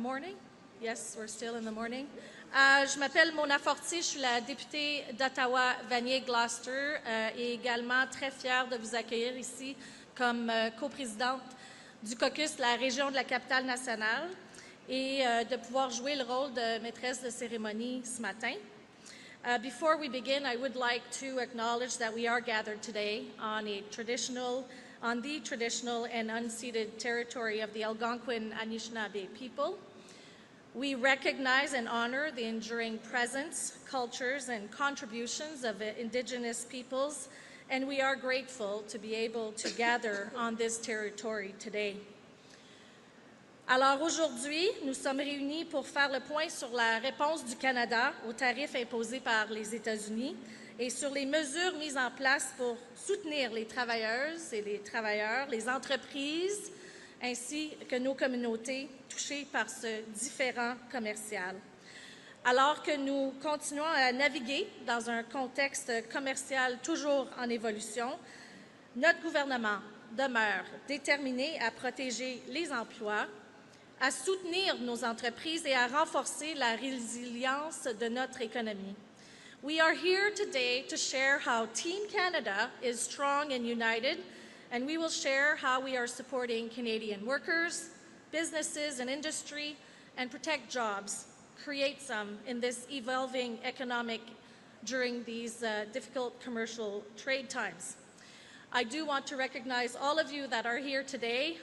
morning. Yes, we're still in the morning. Je m'appelle Mona Fortier, je suis la députée d'Ottawa-Vanier-Gloucester et également très fière de vous accueillir ici comme coprésidente du caucus de la région de la capitale nationale et de pouvoir jouer le rôle de maîtresse de cérémonie ce matin. Before we begin, I would like to acknowledge that we are gathered today on the traditional and unceded territory of the Algonquin Anishinaabe people. We recognize and honor the enduring presence, cultures, and contributions of Indigenous peoples, and we are grateful to be able to gather on this territory today. Alors aujourd'hui, nous sommes réunis pour faire le point sur la réponse du Canada aux tarifs imposés par les États-Unis et sur les mesures mises en place pour soutenir les travailleuses et les travailleurs, les entreprises, ainsi que nos communautés touchées par ce différend commercial. Alors que nous continuons à naviguer dans un contexte commercial toujours en évolution, notre gouvernement demeure déterminé à protéger les emplois, à soutenir nos entreprises et à renforcer la résilience de notre économie. We are here today to share how Team Canada is strong and united, and we will share how we are supporting Canadian workers, businesses and industry, and protect jobs, create some in this evolving economic during these difficult commercial trade times. I do want to recognize all of you that are here today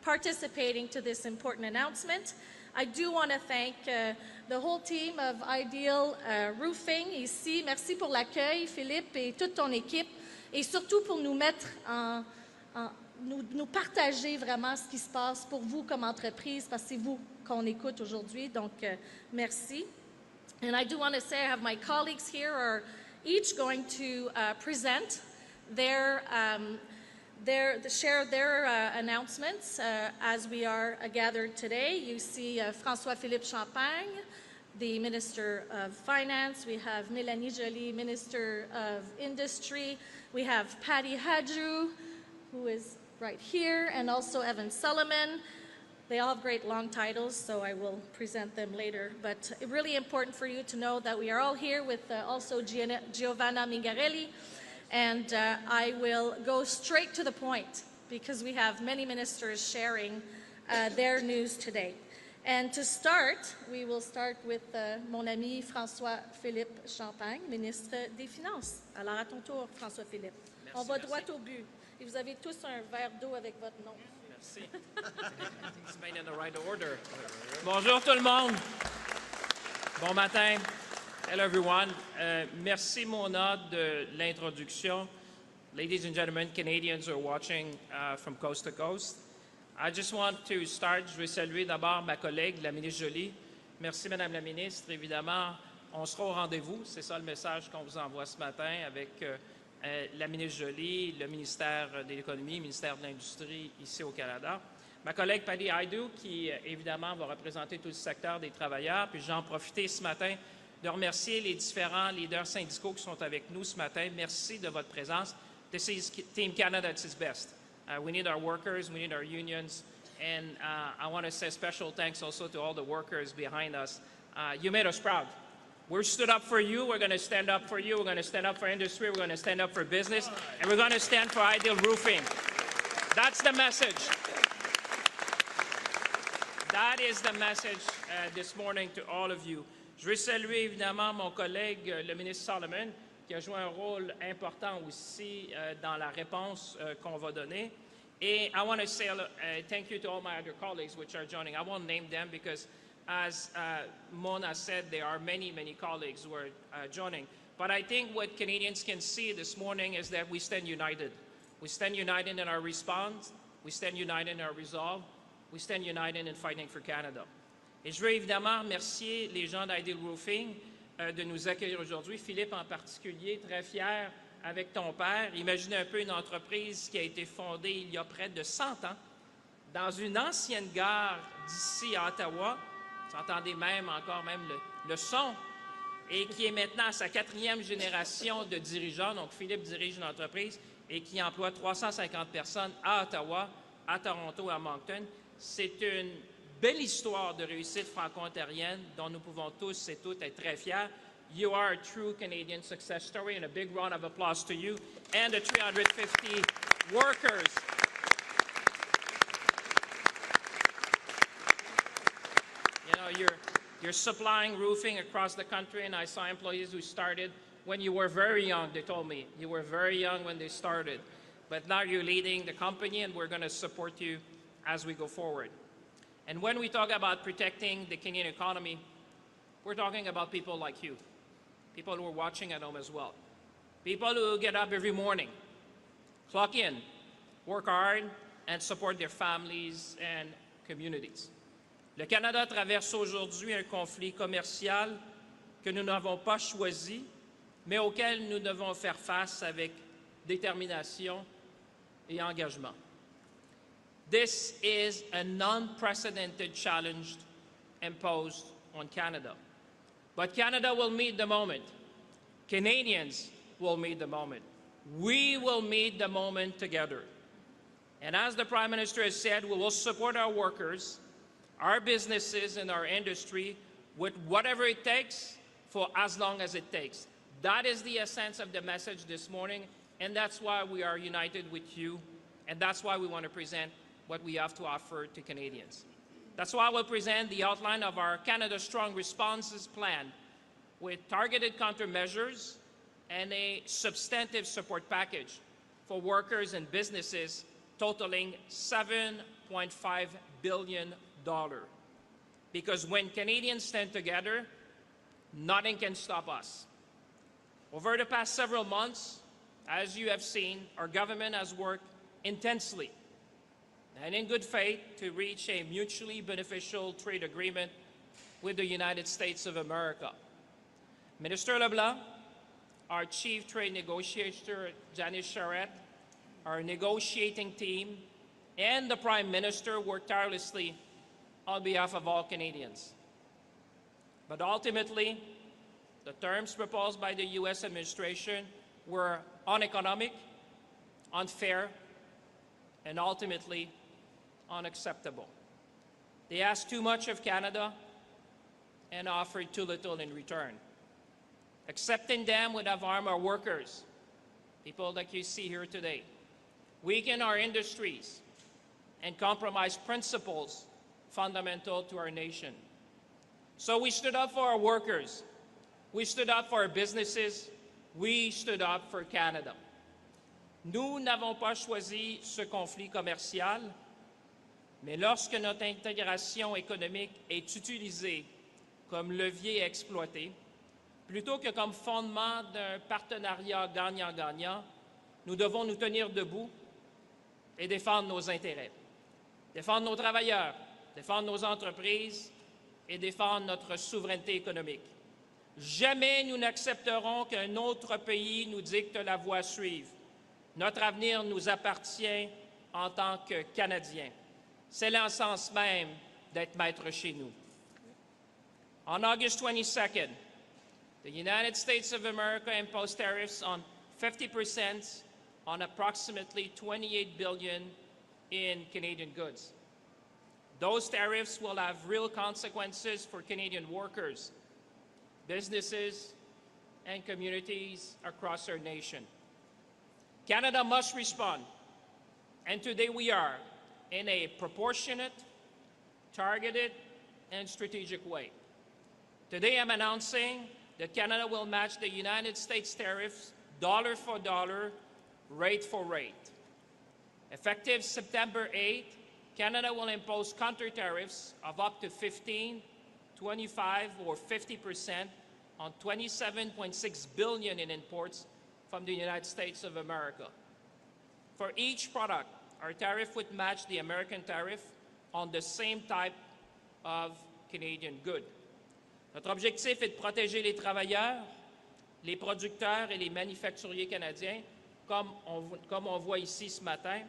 participating to this important announcement. I do want to thank the whole team of Ideal Roofing ici. Merci pour l'accueil, Philippe, et toute ton équipe. Et surtout pour nous mettre nous partager vraiment ce qui se passe pour vous comme entreprise, parce que c'est vous qu'on écoute aujourd'hui, donc merci. And I do want to say I have my colleagues here are each going to present share their announcements as we are gathered today. You see François-Philippe Champagne, the Minister of Finance. We have Mélanie Joly, Minister of Industry. We have Patty Hadju, who is right here, and also Evan Sullivan. They all have great long titles, so I will present them later. But it's really important for you to know that we are all here with also Giovanna Mingarelli, and I will go straight to the point because we have many ministers sharing their news today. And to start, we will start with mon ami François-Philippe Champagne, ministre des Finances. Alors, à ton tour, François-Philippe. On va droit au but. Et vous avez tous un verre d'eau avec votre nom. Merci. It's made in the right order. Bonjour tout le monde. Bon matin. Hello everyone. Merci Mona de l'introduction. Ladies and gentlemen, Canadians who are watching from coast to coast. I just want to start, je vais saluer d'abord ma collègue, la ministre Joly. Merci Madame la ministre. Évidemment, on sera au rendez-vous. C'est ça le message qu'on vous envoie ce matin avec la ministre Joly, le ministère de l'Économie, le ministère de l'Industrie ici au Canada. Ma collègue Patty Hadju, qui évidemment va représenter tout le secteur des travailleurs. Puis j'en profite ce matin de remercier les différents leaders syndicaux qui sont avec nous ce matin. Merci de votre présence. This is Team Canada at its best. We need our workers, we need our unions, and I want to say special thanks also to all the workers behind us. You made us proud. We stood up for you, we're going to stand up for you, we're going to stand up for industry, we're going to stand up for business, and we're going to stand for Ideal Roofing. That's the message. That is the message this morning to all of you. Je veux saluer évidemment mon collègue, le ministre Solomon, qui a joué un rôle important aussi dans la réponse qu'on va donner. Et I want to say thank you to all my other colleagues which are joining. I won't name them because as Mona said, there are many, many colleagues who are joining. But I think what Canadians can see this morning is that we stand united. We stand united in our response. We stand united in our resolve. We stand united in fighting for Canada. Et je veux évidemment remercier les gens d'Ideal Roofing de nous accueillir aujourd'hui. Philippe en particulier, très fier avec ton père. Imaginez un peu une entreprise qui a été fondée il y a près de 100 ans dans une ancienne gare d'ici à Ottawa. Vous entendez encore le son. Et qui est maintenant à sa 4e génération de dirigeants. Donc Philippe dirige une entreprise et qui emploie 350 personnes à Ottawa, à Toronto, à Moncton. C'est une belle histoire de réussite franco-ontarienne dont nous pouvons tous et toutes être très fiers. You are a true Canadian success story, and a big round of applause to you and the 350 workers. You know, you're supplying roofing across the country, and I saw employees who started when you were very young. They told me you were very young when they started, but now you're leading the company, and we're going to support you as we go forward. And when we talk about protecting the Canadian economy, we're talking about people like you, people who are watching at home as well, people who get up every morning, clock in, work hard, and support their families and communities. Le Canada traverse aujourd'hui un conflit commercial que nous n'avons pas choisi, mais auquel nous devons faire face avec détermination et engagement. This is an unprecedented challenge imposed on Canada. But Canada will meet the moment. Canadians will meet the moment. We will meet the moment together. And as the Prime Minister has said, we will support our workers, our businesses, and our industry with whatever it takes for as long as it takes. That is the essence of the message this morning, and that's why we are united with you, and that's why we want to present what we have to offer to Canadians. That's why we'll present the outline of our Canada Strong Responses Plan with targeted countermeasures and a substantive support package for workers and businesses totaling $7.5 billion. Because when Canadians stand together, nothing can stop us. Over the past several months, as you have seen, our government has worked intensely and in good faith to reach a mutually beneficial trade agreement with the United States of America. Minister LeBlanc, our Chief Trade Negotiator, Janice Charette, our negotiating team, and the Prime Minister worked tirelessly on behalf of all Canadians. But ultimately, the terms proposed by the U.S. administration were uneconomic, unfair, and ultimately unacceptable. They asked too much of Canada and offered too little in return. Accepting them would have harmed our workers, people like you see here today, weaken our industries, and compromise principles fundamental to our nation. So we stood up for our workers, we stood up for our businesses, we stood up for Canada. Nous n'avons pas choisi ce conflit commercial, mais lorsque notre intégration économique est utilisée comme levier à exploiter, plutôt que comme fondement d'un partenariat gagnant-gagnant, nous devons nous tenir debout et défendre nos intérêts, défendre nos travailleurs, défendre nos entreprises et défendre notre souveraineté économique. Jamais nous n'accepterons qu'un autre pays nous dicte la voie à suivre. Notre avenir nous appartient en tant que Canadiens. C'est l'essence même d'être maître chez nous. On August 22nd, the United States of America imposed tariffs on 50% on approximately $28 billion in Canadian goods. Those tariffs will have real consequences for Canadian workers, businesses, and communities across our nation. Canada must respond, and today we are, in a proportionate, targeted, and strategic way. Today I'm announcing that Canada will match the United States tariffs dollar for dollar, rate for rate. Effective September 8th, Canada will impose counter tariffs of up to 15, 25, or 50% on $27.6 billion in imports from the United States of America. For each product, our tariff would match the American tariff on the same type of Canadian good. Notre objectif est de protéger les travailleurs, les producteurs et les manufacturiers canadiens, comme on voit ici ce matin,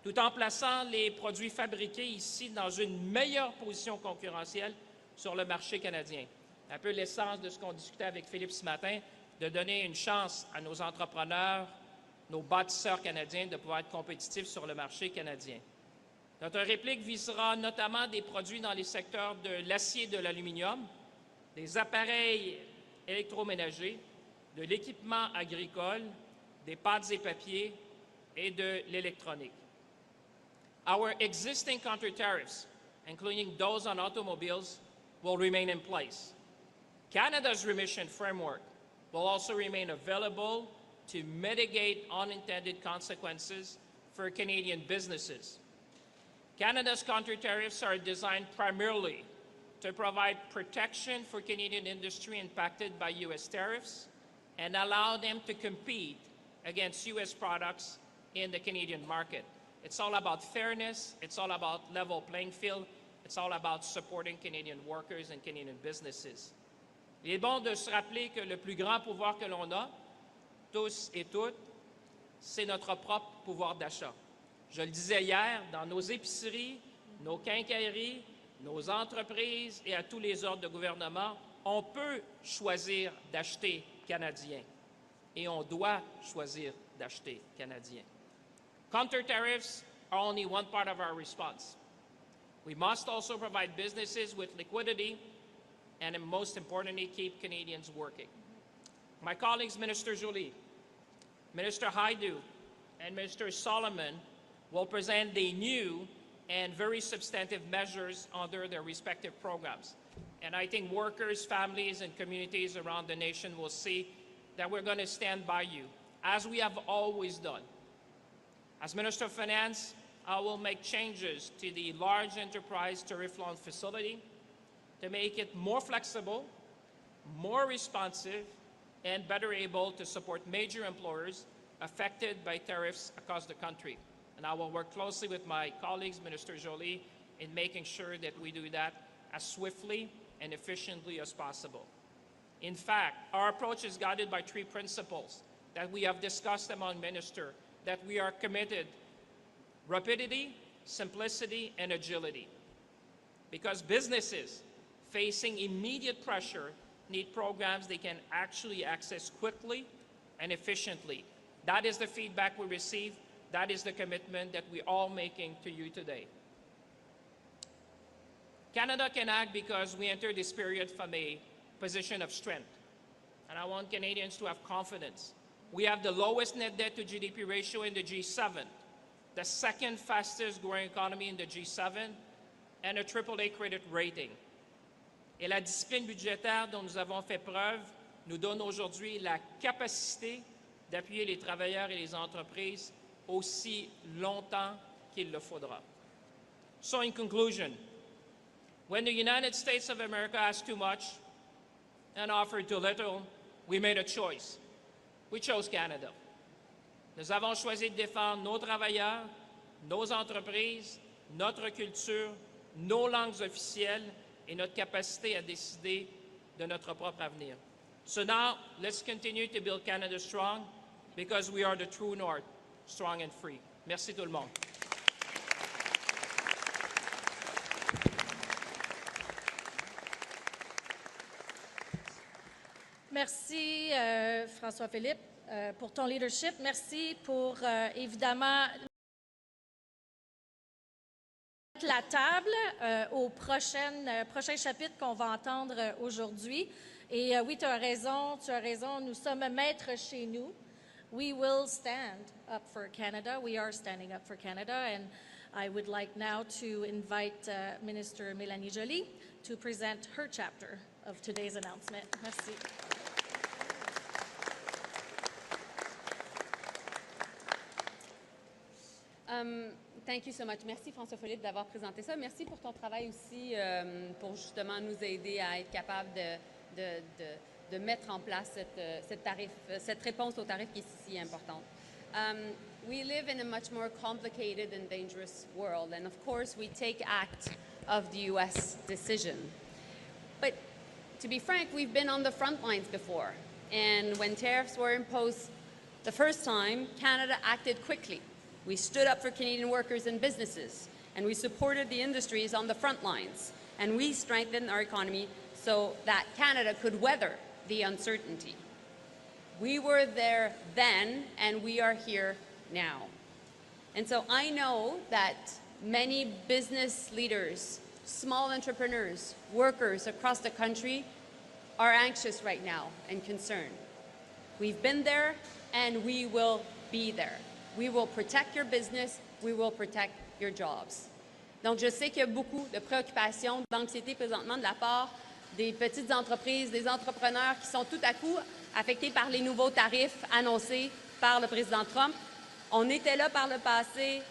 tout en plaçant les produits fabriqués ici dans une meilleure position concurrentielle sur le marché canadien. Un peu l'essence de ce qu'on discutait avec Philippe ce matin, de donner une chance à nos entrepreneurs, nos bâtisseurs canadiens de pouvoir être compétitifs sur le marché canadien. Notre réplique visera notamment des produits dans les secteurs de l'acier et de l'aluminium, des appareils électroménagers, de l'équipement agricole, des pâtes et papiers et de l'électronique. Our existing counter-tariffs, including those on automobiles, will remain in place. Canada's remission framework will also remain available to mitigate unintended consequences for Canadian businesses. Canada's counter-tariffs are designed primarily to provide protection for Canadian industry impacted by U.S. tariffs and allow them to compete against U.S. products in the Canadian market. It's all about fairness, it's all about level playing field, it's all about supporting Canadian workers and Canadian businesses. Il est bon de se rappeler que le plus grand pouvoir que l'on a, tous et toutes, c'est notre propre pouvoir d'achat. Je le disais hier, dans nos épiceries, nos quincailleries, nos entreprises et à tous les ordres de gouvernement, on peut choisir d'acheter canadien et on doit choisir d'acheter canadien. Counter-tariffs are only one part of our response. We must also provide businesses with liquidity and, most importantly, keep Canadians working. My colleagues, Minister Joly, Minister Haidu, and Minister Solomon will present the new and very substantive measures under their respective programs. And I think workers, families, and communities around the nation will see that we're going to stand by you, as we have always done. As Minister of Finance, I will make changes to the large enterprise tariff loan facility to make it more flexible, more responsive, and better able to support major employers affected by tariffs across the country. And I will work closely with my colleagues, Minister Joly, in making sure that we do that as swiftly and efficiently as possible. In fact, our approach is guided by three principles that we have discussed among ministers, that we are committed: rapidity, simplicity, and agility. Because businesses facing immediate pressure need programs they can actually access quickly and efficiently. That is the feedback we receive. That is the commitment that we're all making to you today. Canada can act because we entered this period from a position of strength. And I want Canadians to have confidence. We have the lowest net debt to GDP ratio in the G7, the second fastest growing economy in the G7, and a AAA credit rating. Et la discipline budgétaire dont nous avons fait preuve nous donne aujourd'hui la capacité d'appuyer les travailleurs et les entreprises aussi longtemps qu'il le faudra. So in conclusion, when the United States of America asked too much and offered too little, we made a choice. We chose Canada. Nous avons choisi de défendre nos travailleurs, nos entreprises, notre culture, nos langues officielles et notre capacité à décider de notre propre avenir. So now, let's continue to build Canada strong, because we are the true north, strong and free. Merci tout le monde. Merci, François-Philippe, pour ton leadership. Merci pour, évidemment, la table au prochain chapitre qu'on va entendre aujourd'hui. Et oui, tu as raison, nous sommes maîtres chez nous. We will stand up for Canada. We are standing up for Canada. And I would like now to invite Minister Mélanie Joly to present her chapter of today's announcement. Merci. Thank you so much. Merci François-Philippe d'avoir présenté ça. Merci pour ton travail aussi pour justement nous aider à être capable de mettre en place cette réponse au tarif qui est si importante. We live in a much more complicated and dangerous world, and of course we take act of the U.S. decision. But to be frank, we've been on the front lines before, and when tariffs were imposed the first time, Canada acted quickly. We stood up for Canadian workers and businesses, and we supported the industries on the front lines, and we strengthened our economy so that Canada could weather the uncertainty. We were there then, and we are here now. And so I know that many business leaders, small entrepreneurs, workers across the country are anxious right now and concerned. We've been there and we will be there. We will protect your business, we will protect your jobs. Donc, je sais qu'il y a beaucoup de préoccupations, d'anxiété présentement de la part des petites entreprises, des entrepreneurs qui sont tout à coup affectés par les nouveaux tarifs annoncés par le président Trump. On était là par le passé,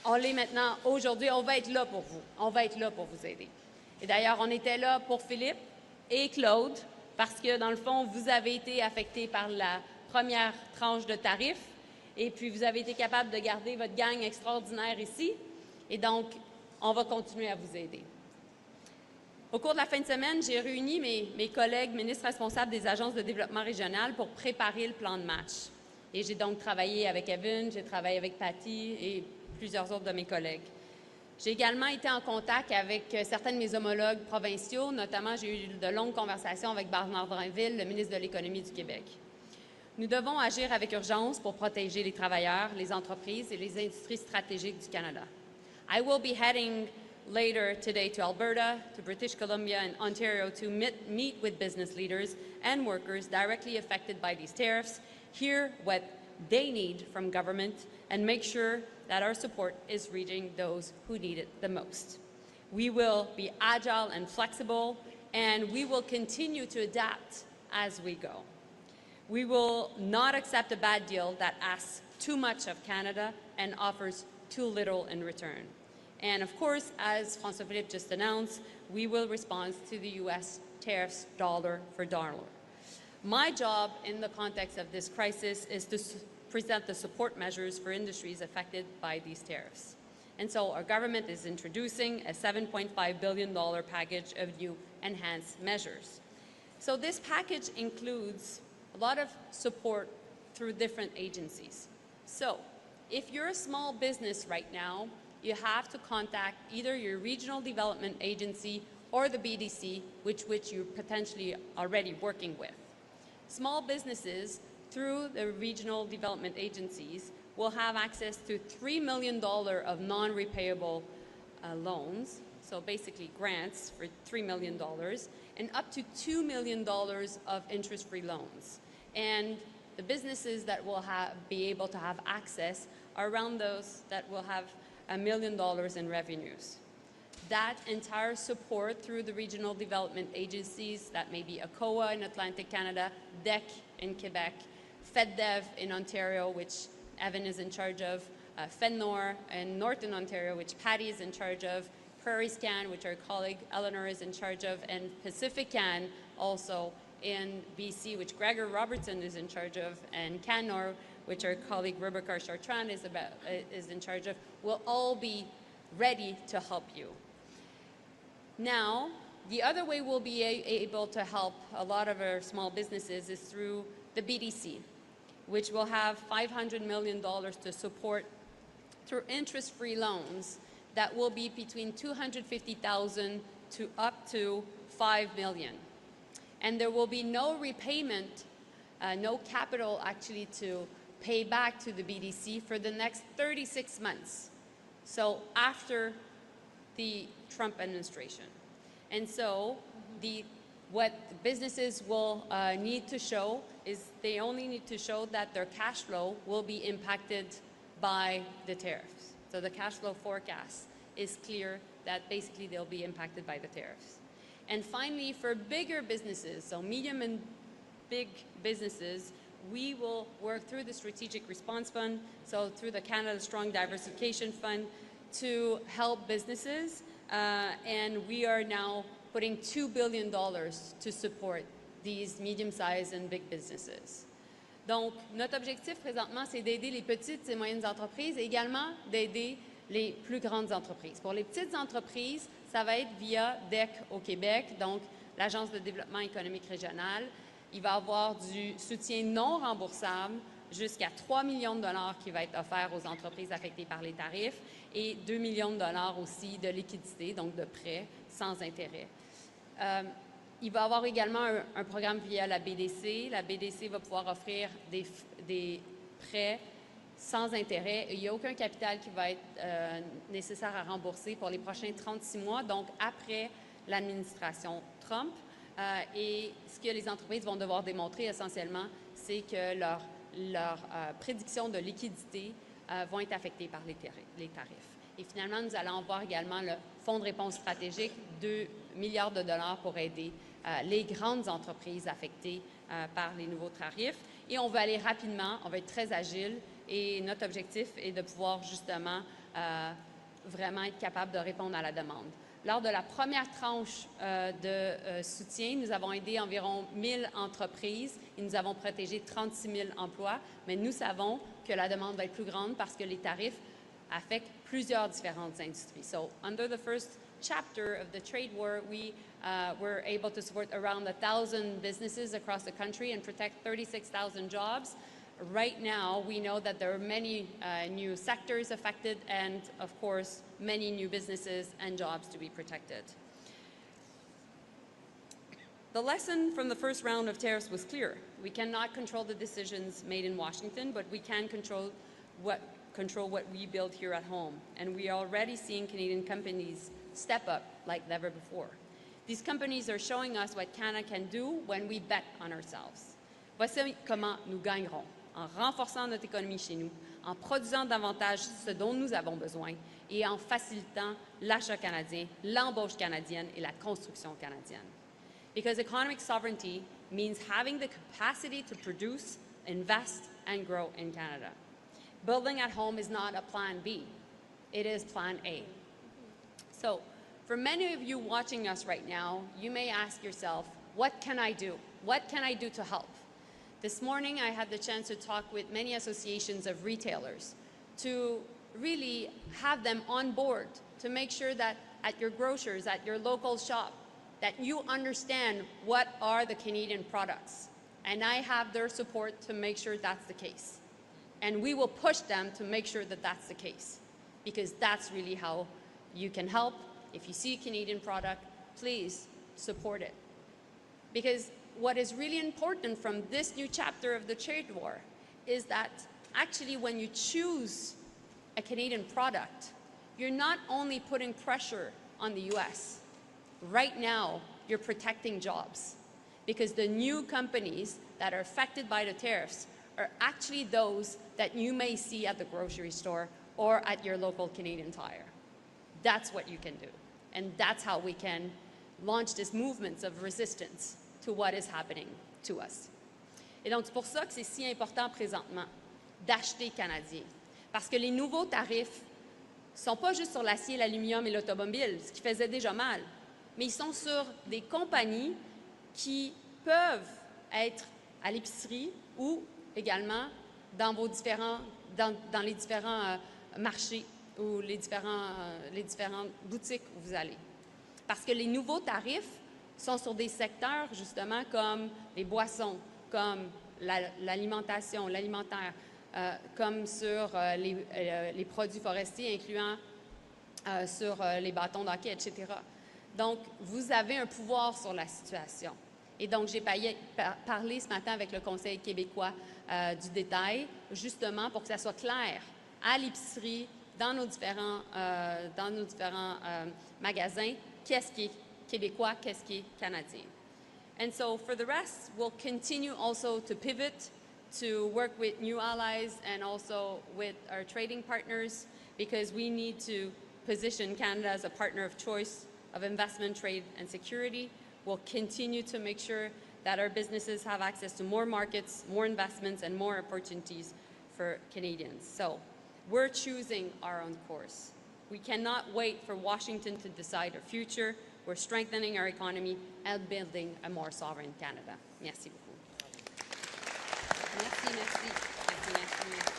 on l'est maintenant. Aujourd'hui, on va être là pour vous. On va être là pour vous aider. Et d'ailleurs, on était là pour Philippe et Claude parce que, dans le fond, vous avez été affectés par la première tranche de tarifs et puis vous avez été capable de garder votre gang extraordinaire ici. Et donc, on va continuer à vous aider. Au cours de la fin de semaine, j'ai réuni mes collègues ministres responsables des agences de développement régional pour préparer le plan de match. Et j'ai donc travaillé avec Evan, j'ai travaillé avec Patty et plusieurs autres de mes collègues. J'ai également été en contact avec certains de mes homologues provinciaux, notamment j'ai eu de longues conversations avec Bernard Drinville, le ministre de l'Économie du Québec. Nous devons agir avec urgence pour protéger les travailleurs, les entreprises et les industries stratégiques du Canada. I will be heading later today to Alberta, to British Columbia and Ontario to meet with business leaders and workers directly affected by these tariffs, hear what they need from government, and make sure that our support is reaching those who need it the most. We will be agile and flexible, and we will continue to adapt as we go. We will not accept a bad deal that asks too much of Canada and offers too little in return. And of course, as François-Philippe just announced, we will respond to the U.S. tariffs dollar for dollar. My job in the context of this crisis is to present the support measures for industries affected by these tariffs. And so our government is introducing a $7.5 billion package of new enhanced measures. So this package includes a lot of support through different agencies. So if you're a small business right now, you have to contact either your regional development agency or the BDC, which you're potentially already working with. Small businesses, through the regional development agencies, will have access to $3 million of non-repayable loans, so basically grants for $3 million, and up to $2 million of interest-free loans. And the businesses that will be able to have access are around those that will have $1 million in revenues. That entire support through the regional development agencies, that may be ACOA in Atlantic Canada, DEC in Quebec, FedDev in Ontario, which Evan is in charge of, FedNor in Northern Ontario, which Patty is in charge of, Prairie Scan, which our colleague Eleanor is in charge of, and Pacifican also in BC, which Gregor Robertson is in charge of, and Canor, which our colleague Rebecca Chartrand is in charge of, will all be ready to help you. Now, the other way we'll be able to help a lot of our small businesses is through the BDC, which will have $500 million to support through interest-free loans that will be between $250,000 to up to $5 million. And there will be no repayment, no capital actually to pay back to the BDC for the next 36 months, so after the Trump administration. And so what businesses will need to show is they only need to show that their cash flow will be impacted by the tariffs. So the cash flow forecast is clear that basically they'll be impacted by the tariffs. And finally, for bigger businesses, so medium and big businesses, we will work through the Strategic Response Fund, so through the Canada Strong Diversification Fund, to help businesses. And we are now putting $2 billion to support these medium-sized and big businesses. Donc, notre objectif présentement, c'est d'aider les petites et moyennes entreprises et également d'aider les plus grandes entreprises. Pour les petites entreprises, ça va être via DEC au Québec, donc l'Agence de développement économique régional. Il va y avoir du soutien non remboursable jusqu'à 3 millions de dollars qui va être offert aux entreprises affectées par les tarifs et 2 millions de dollars aussi de liquidité, donc de prêts sans intérêt. Il va y avoir également un programme via la BDC. La BDC va pouvoir offrir des prêts sans intérêt. Il n'y a aucun capital qui va être nécessaire à rembourser pour les prochains 36 mois, donc après l'administration Trump. Et ce que les entreprises vont devoir démontrer essentiellement, c'est que leurs prédictions de liquidité vont être affectées par les tarifs. Et finalement, nous allons voir également le Fonds de réponse stratégique, 2 milliards de dollars pour aider les grandes entreprises affectées par les nouveaux tarifs. Et on va aller rapidement, on va être très agile et notre objectif est de pouvoir justement vraiment être capable de répondre à la demande. Lors de la première tranche de soutien, nous avons aidé environ 1000 entreprises et nous avons protégé 36 000 emplois, mais nous savons que la demande va être plus grande parce que les tarifs affectent plusieurs différentes industries. So, under the first chapter of the trade war, we were able to support around 1,000 businesses across the country and protect 36,000 jobs. Right now, we know that there are many new sectors affected and, of course, many new businesses and jobs to be protected. The lesson from the first round of tariffs was clear. We cannot control the decisions made in Washington, but we can control what we build here at home. And we are already seeing Canadian companies step up like never before. These companies are showing us what Canada can do when we bet on ourselves. Voici comment nous gagnerons, en renforçant notre économie chez nous, en produisant davantage ce dont nous avons besoin et en facilitant l'achat canadien, l'embauche canadienne et la construction canadienne. Because economic sovereignty means having the capacity to produce, invest, and grow in Canada. Building at home is not a plan B. It is plan A. So, for many of you watching us right now, you may ask yourself, what can I do? What can I do to help? This morning, I had the chance to talk with many associations of retailers to really have them on board to make sure that at your grocers, at your local shop, that you understand what are the Canadian products. And I have their support to make sure that's the case. And we will push them to make sure that that's the case, because that's really how you can help. If you see a Canadian product, please support it. Because what is really important from this new chapter of the trade war is that actually when you choose a Canadian product, you're not only putting pressure on the US. Right now, you're protecting jobs, because the new companies that are affected by the tariffs are actually those that you may see at the grocery store or at your local Canadian Tire. That's what you can do. And that's how we can launch this movement of resistance to what is happening to us. Et donc, c'est pour ça que c'est si important présentement d'acheter canadien. Parce que les nouveaux tarifs ne sont pas juste sur l'acier, l'aluminium et l'automobile, ce qui faisait déjà mal, mais ils sont sur des compagnies qui peuvent être à l'épicerie ou également dans les différents marchés ou les différentes boutiques où vous allez. Parce que les nouveaux tarifs sont sur des secteurs, justement, comme les boissons, comme l'alimentation, l'alimentaire, comme sur les produits forestiers, incluant sur les bâtons d'hockey, etc. Donc, vous avez un pouvoir sur la situation. Et donc, j'ai parlé ce matin avec le Conseil québécois du détail, justement pour que ça soit clair à l'épicerie, dans nos différents magasins, qu'est-ce qui est québécois, qu'est-ce qui est canadien. And so, for the rest, we'll continue also to pivot, to work with new allies and also with our trading partners, because we need to position Canada as a partner of choice of investment, trade, and security. We'll continue to make sure that our businesses have access to more markets, more investments, and more opportunities for Canadians. So, we're choosing our own course. We cannot wait for Washington to decide our future. We're strengthening our economy and building a more sovereign Canada. Merci beaucoup. Merci, merci. Merci, merci, merci.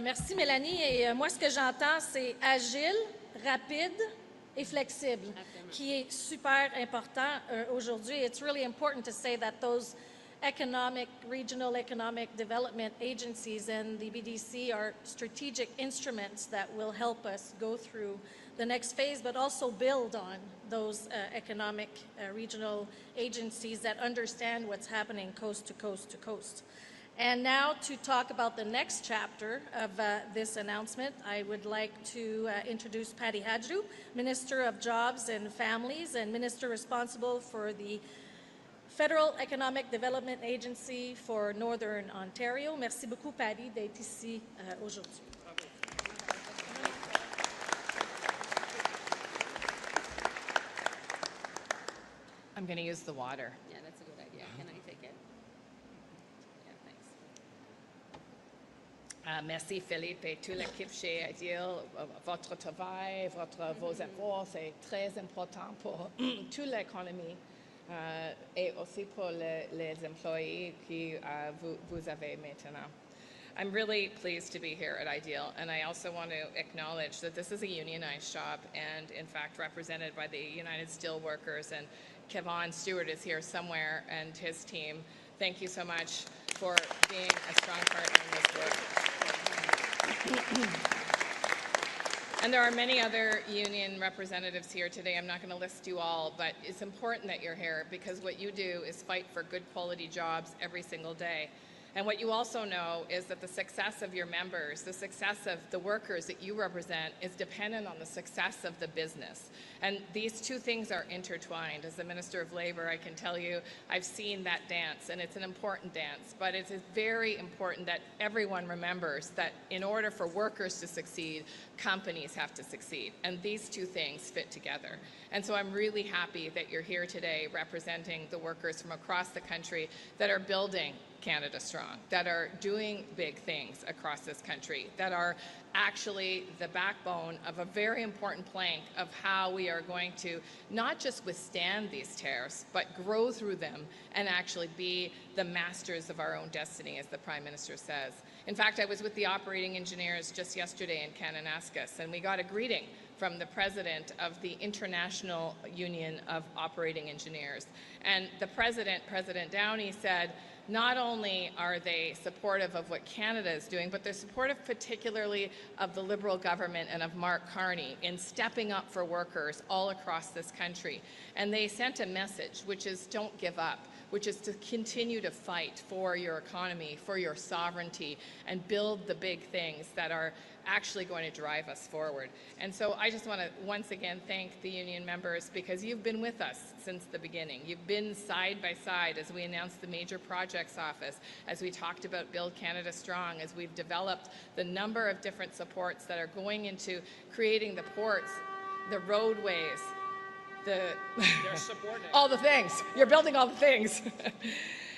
Merci, Mélanie. Et moi, ce que j'entends, c'est agile, rapide et flexible, qui est super important aujourd'hui. It's really important to say that those regional economic development agencies, and the BDC are strategic instruments that will help us go through the next phase, but also build on those regional agencies that understand what's happening coast to coast to coast. And now to talk about the next chapter of this announcement, I would like to introduce Patty Hadjou, Minister of Jobs and Families and Minister responsible for the Federal Economic Development Agency for Northern Ontario. Merci beaucoup, Patty, d'être ici aujourd'hui. I'm going to use the water. Yeah, that's a good idea. Can I take it? Yeah, thanks. Merci Philippe et toute l'équipe chez Ideal. Votre travail, vos efforts, c'est très important pour toute l'économie et aussi pour les employés que vous avez maintenant. I'm really pleased to be here at Ideal, and I also want to acknowledge that this is a unionized shop and, in fact, represented by the United Steelworkers, and Kevon Stewart is here somewhere, and his team. Thank you so much for being a strong partner in this work. And there are many other union representatives here today. I'm not going to list you all, but it's important that you're here because what you do is fight for good quality jobs every single day. And what you also know is that the success of your members, the success of the workers that you represent is dependent on the success of the business. And these two things are intertwined. As the Minister of Labor, I can tell you I've seen that dance, and it's an important dance. But it's very important that everyone remembers that in order for workers to succeed, companies have to succeed. And these two things fit together. And so I'm really happy that you're here today representing the workers from across the country that are building Canada Strong, that are doing big things across this country, that are actually the backbone of a very important plank of how we are going to not just withstand these tariffs, but grow through them and actually be the masters of our own destiny, as the Prime Minister says. In fact, I was with the operating engineers just yesterday in Kananaskis, and we got a greeting from the president of the International Union of Operating Engineers. And the president, President Downey, said, not only are they supportive of what Canada is doing, but they're supportive particularly of the Liberal government and of Mark Carney in stepping up for workers all across this country. And they sent a message, which is don't give up, which is to continue to fight for your economy, for your sovereignty, and build the big things that are actually going to drive us forward. And so I just want to once again thank the union members because you've been with us since the beginning. You've been side by side as we announced the Major Projects Office, as we talked about Build Canada Strong, as we've developed the number of different supports that are going into creating the ports, the roadways, all the things. You're building all the things.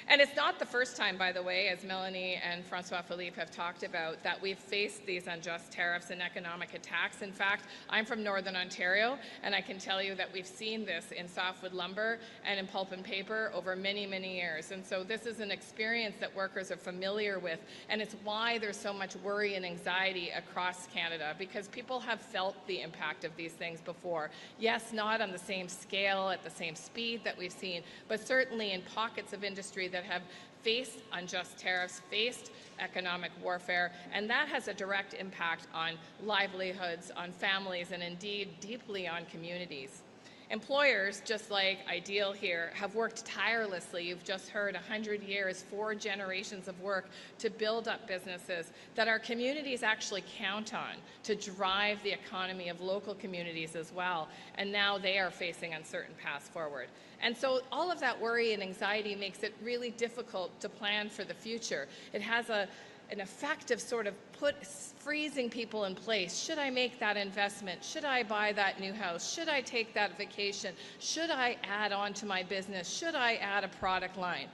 And it's not the first time, by the way, as Melanie and Francois Philippe have talked about, that we've faced these unjust tariffs and economic attacks. In fact, I'm from Northern Ontario, and I can tell you that we've seen this in softwood lumber and in pulp and paper over many, many years. And so this is an experience that workers are familiar with, and it's why there's so much worry and anxiety across Canada, because people have felt the impact of these things before. Yes, not on the same scale, at the same speed that we've seen, but certainly in pockets of industry that have faced unjust tariffs, faced economic warfare, and that has a direct impact on livelihoods, on families, and indeed deeply on communities. Employers, just like Ideal here, have worked tirelessly. You've just heard 100 years, 4 generations of work to build up businesses that our communities actually count on to drive the economy of local communities as well. And now they are facing uncertain paths forward. And so all of that worry and anxiety makes it really difficult to plan for the future. It has an effect of sort of freezing people in place. Should I make that investment? Should I buy that new house? Should I take that vacation? Should I add on to my business? Should I add a product line?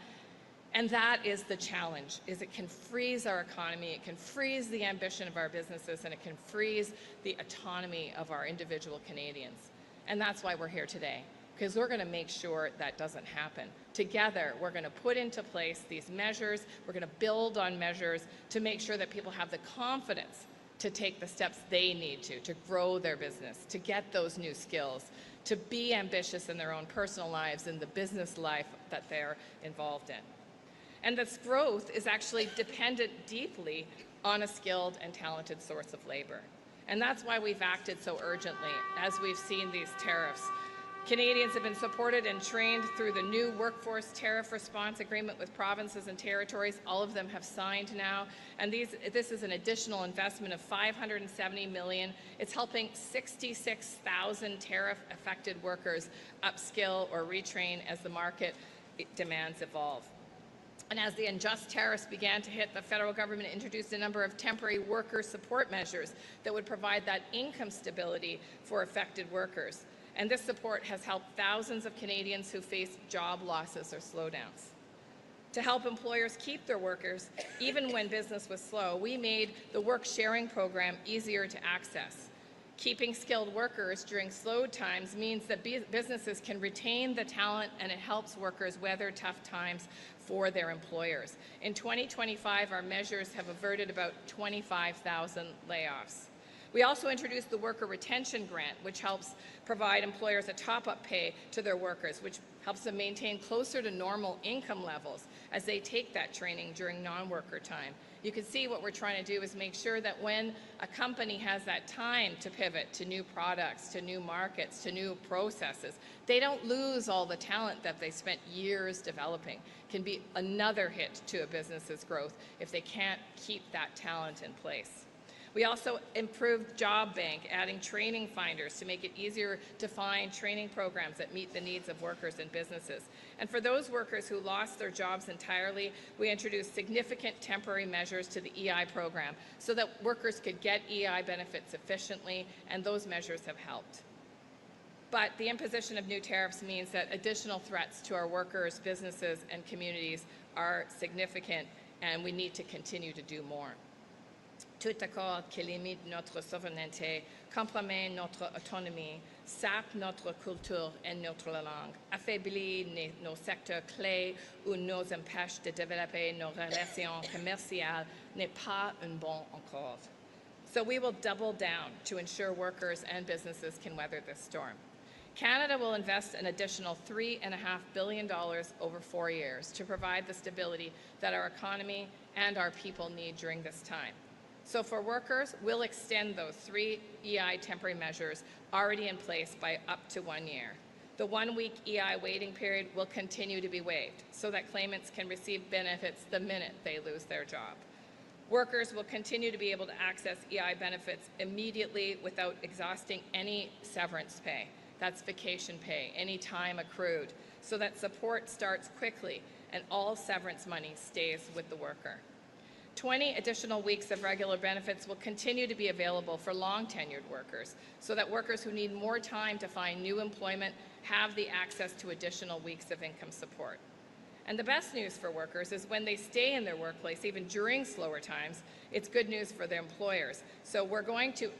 And that is the challenge, is it can freeze our economy, it can freeze the ambition of our businesses, and it can freeze the autonomy of our individual Canadians. And that's why we're here today, because we're going to make sure that doesn't happen. Together, we're going to put into place these measures, we're going to build on measures to make sure that people have the confidence to take the steps they need to grow their business, to get those new skills, to be ambitious in their own personal lives and the business life that they're involved in. And this growth is actually dependent deeply on a skilled and talented source of labor. And that's why we've acted so urgently as we've seen these tariffs. Canadians have been supported and trained through the new Workforce Tariff Response Agreement with provinces and territories. All of them have signed now. And this is an additional investment of $570 million. It's helping 66,000 tariff-affected workers upskill or retrain as the market demands evolve. And as the unjust tariffs began to hit, the federal government introduced a number of temporary worker support measures that would provide that income stability for affected workers. And this support has helped thousands of Canadians who face job losses or slowdowns. To help employers keep their workers, even when business was slow, we made the work sharing program easier to access. Keeping skilled workers during slow times means that businesses can retain the talent, and it helps workers weather tough times for their employers. In 2025, our measures have averted about 25,000 layoffs. We also introduced the Worker Retention Grant, which helps provide employers a top-up pay to their workers, which helps them maintain closer to normal income levels as they take that training during non-worker time. You can see what we're trying to do is make sure that when a company has that time to pivot to new products, to new markets, to new processes, they don't lose all the talent that they spent years developing. It can be another hit to a business's growth if they can't keep that talent in place. We also improved Job Bank, adding training finders to make it easier to find training programs that meet the needs of workers and businesses. And for those workers who lost their jobs entirely, we introduced significant temporary measures to the EI program so that workers could get EI benefits efficiently, and those measures have helped. But the imposition of new tariffs means that additional threats to our workers, businesses, and communities are significant, and we need to continue to do more. Tout accord qui limite notre souveraineté, compromet notre autonomie, sape notre culture et notre langue, affaiblit nos secteurs clés ou nous empêche de développer nos relations commerciales n'est pas un bon accord. So we will double down to ensure workers and businesses can weather this storm. Canada will invest an additional $3.5 billion over 4 years to provide the stability that our economy and our people need during this time. So for workers, we'll extend those 3 EI temporary measures already in place by up to 1 year. The 1-week EI waiting period will continue to be waived so that claimants can receive benefits the minute they lose their job. Workers will continue to be able to access EI benefits immediately without exhausting any severance pay. That's vacation pay, any time accrued, so that support starts quickly and all severance money stays with the worker. 20 additional weeks of regular benefits will continue to be available for long-tenured workers so that workers who need more time to find new employment have the access to additional weeks of income support. And the best news for workers is when they stay in their workplace, even during slower times, it's good news for their employers. So we're going to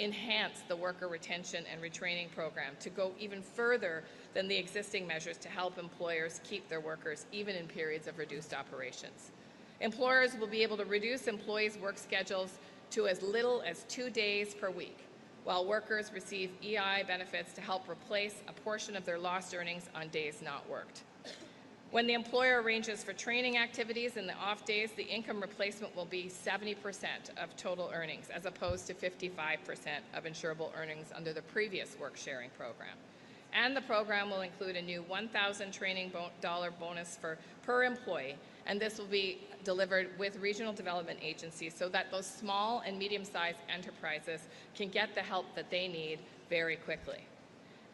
enhance the worker retention and retraining program to go even further than the existing measures to help employers keep their workers even in periods of reduced operations. Employers will be able to reduce employees' work schedules to as little as 2 days per week, while workers receive EI benefits to help replace a portion of their lost earnings on days not worked. When the employer arranges for training activities in the off days, the income replacement will be 70% of total earnings, as opposed to 55% of insurable earnings under the previous work-sharing program. And the program will include a new $1,000 training dollar bonus per employee, and this will be delivered with regional development agencies so that those small and medium-sized enterprises can get the help that they need very quickly.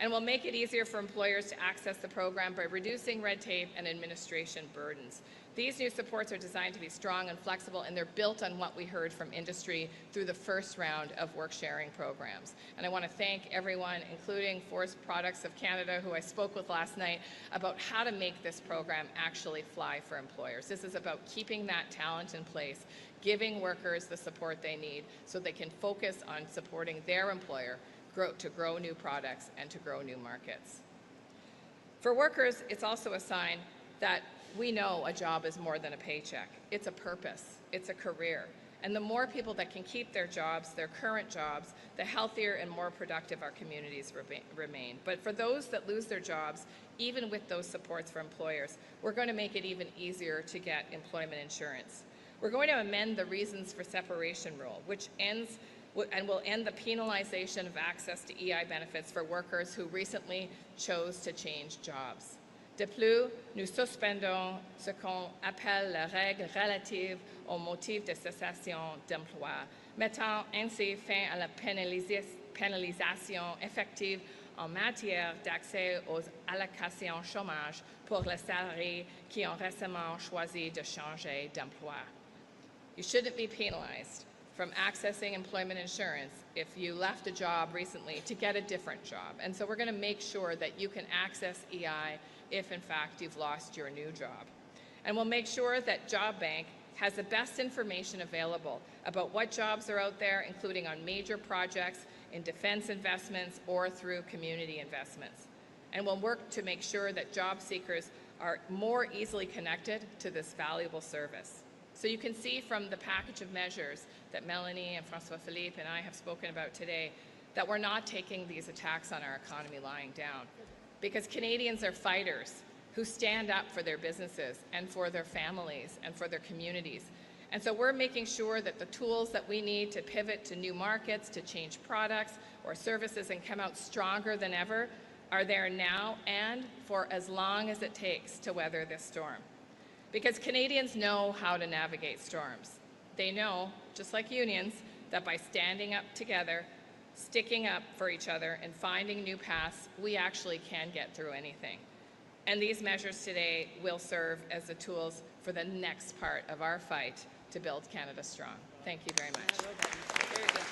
And we'll make it easier for employers to access the program by reducing red tape and administration burdens. These new supports are designed to be strong and flexible, and they're built on what we heard from industry through the first round of work-sharing programs. And I want to thank everyone, including Forest Products of Canada, who I spoke with last night, about how to make this program actually fly for employers. This is about keeping that talent in place, giving workers the support they need so they can focus on supporting their employer to grow new products and to grow new markets. For workers, it's also a sign that we know a job is more than a paycheck. It's a purpose, it's a career, And the more people that can keep their jobs, their current jobs, the healthier and more productive our communities remain. But for those that lose their jobs, even with those supports for employers, we're going to make it even easier to get employment insurance. We're going to amend the reasons for separation rule, which ends and will end the penalization of access to EI benefits for workers who recently chose to change jobs. De plus, nous suspendons ce qu'on appelle la règle relative au motif de cessation d'emploi, mettant ainsi fin à la pénalisation effective en matière d'accès aux allocations chômage pour les salariés qui ont récemment choisi de changer d'emploi. You shouldn't be penalized from accessing employment insurance if you left a job recently to get a different job. And so we're going to make sure that you can access EI if, in fact, you've lost your new job. And we'll make sure that Job Bank has the best information available about what jobs are out there, including on major projects, in defense investments, or through community investments. And we'll work to make sure that job seekers are more easily connected to this valuable service. So you can see from the package of measures that Melanie and François-Philippe and I have spoken about today that we're not taking these attacks on our economy lying down, because Canadians are fighters who stand up for their businesses and for their families and for their communities. And so we're making sure that the tools that we need to pivot to new markets, to change products or services and come out stronger than ever are there now and for as long as it takes to weather this storm. Because Canadians know how to navigate storms. They know, just like unions, that by standing up together, sticking up for each other, and finding new paths, we actually can get through anything. And these measures today will serve as the tools for the next part of our fight to build Canada strong. Thank you very much. Very good.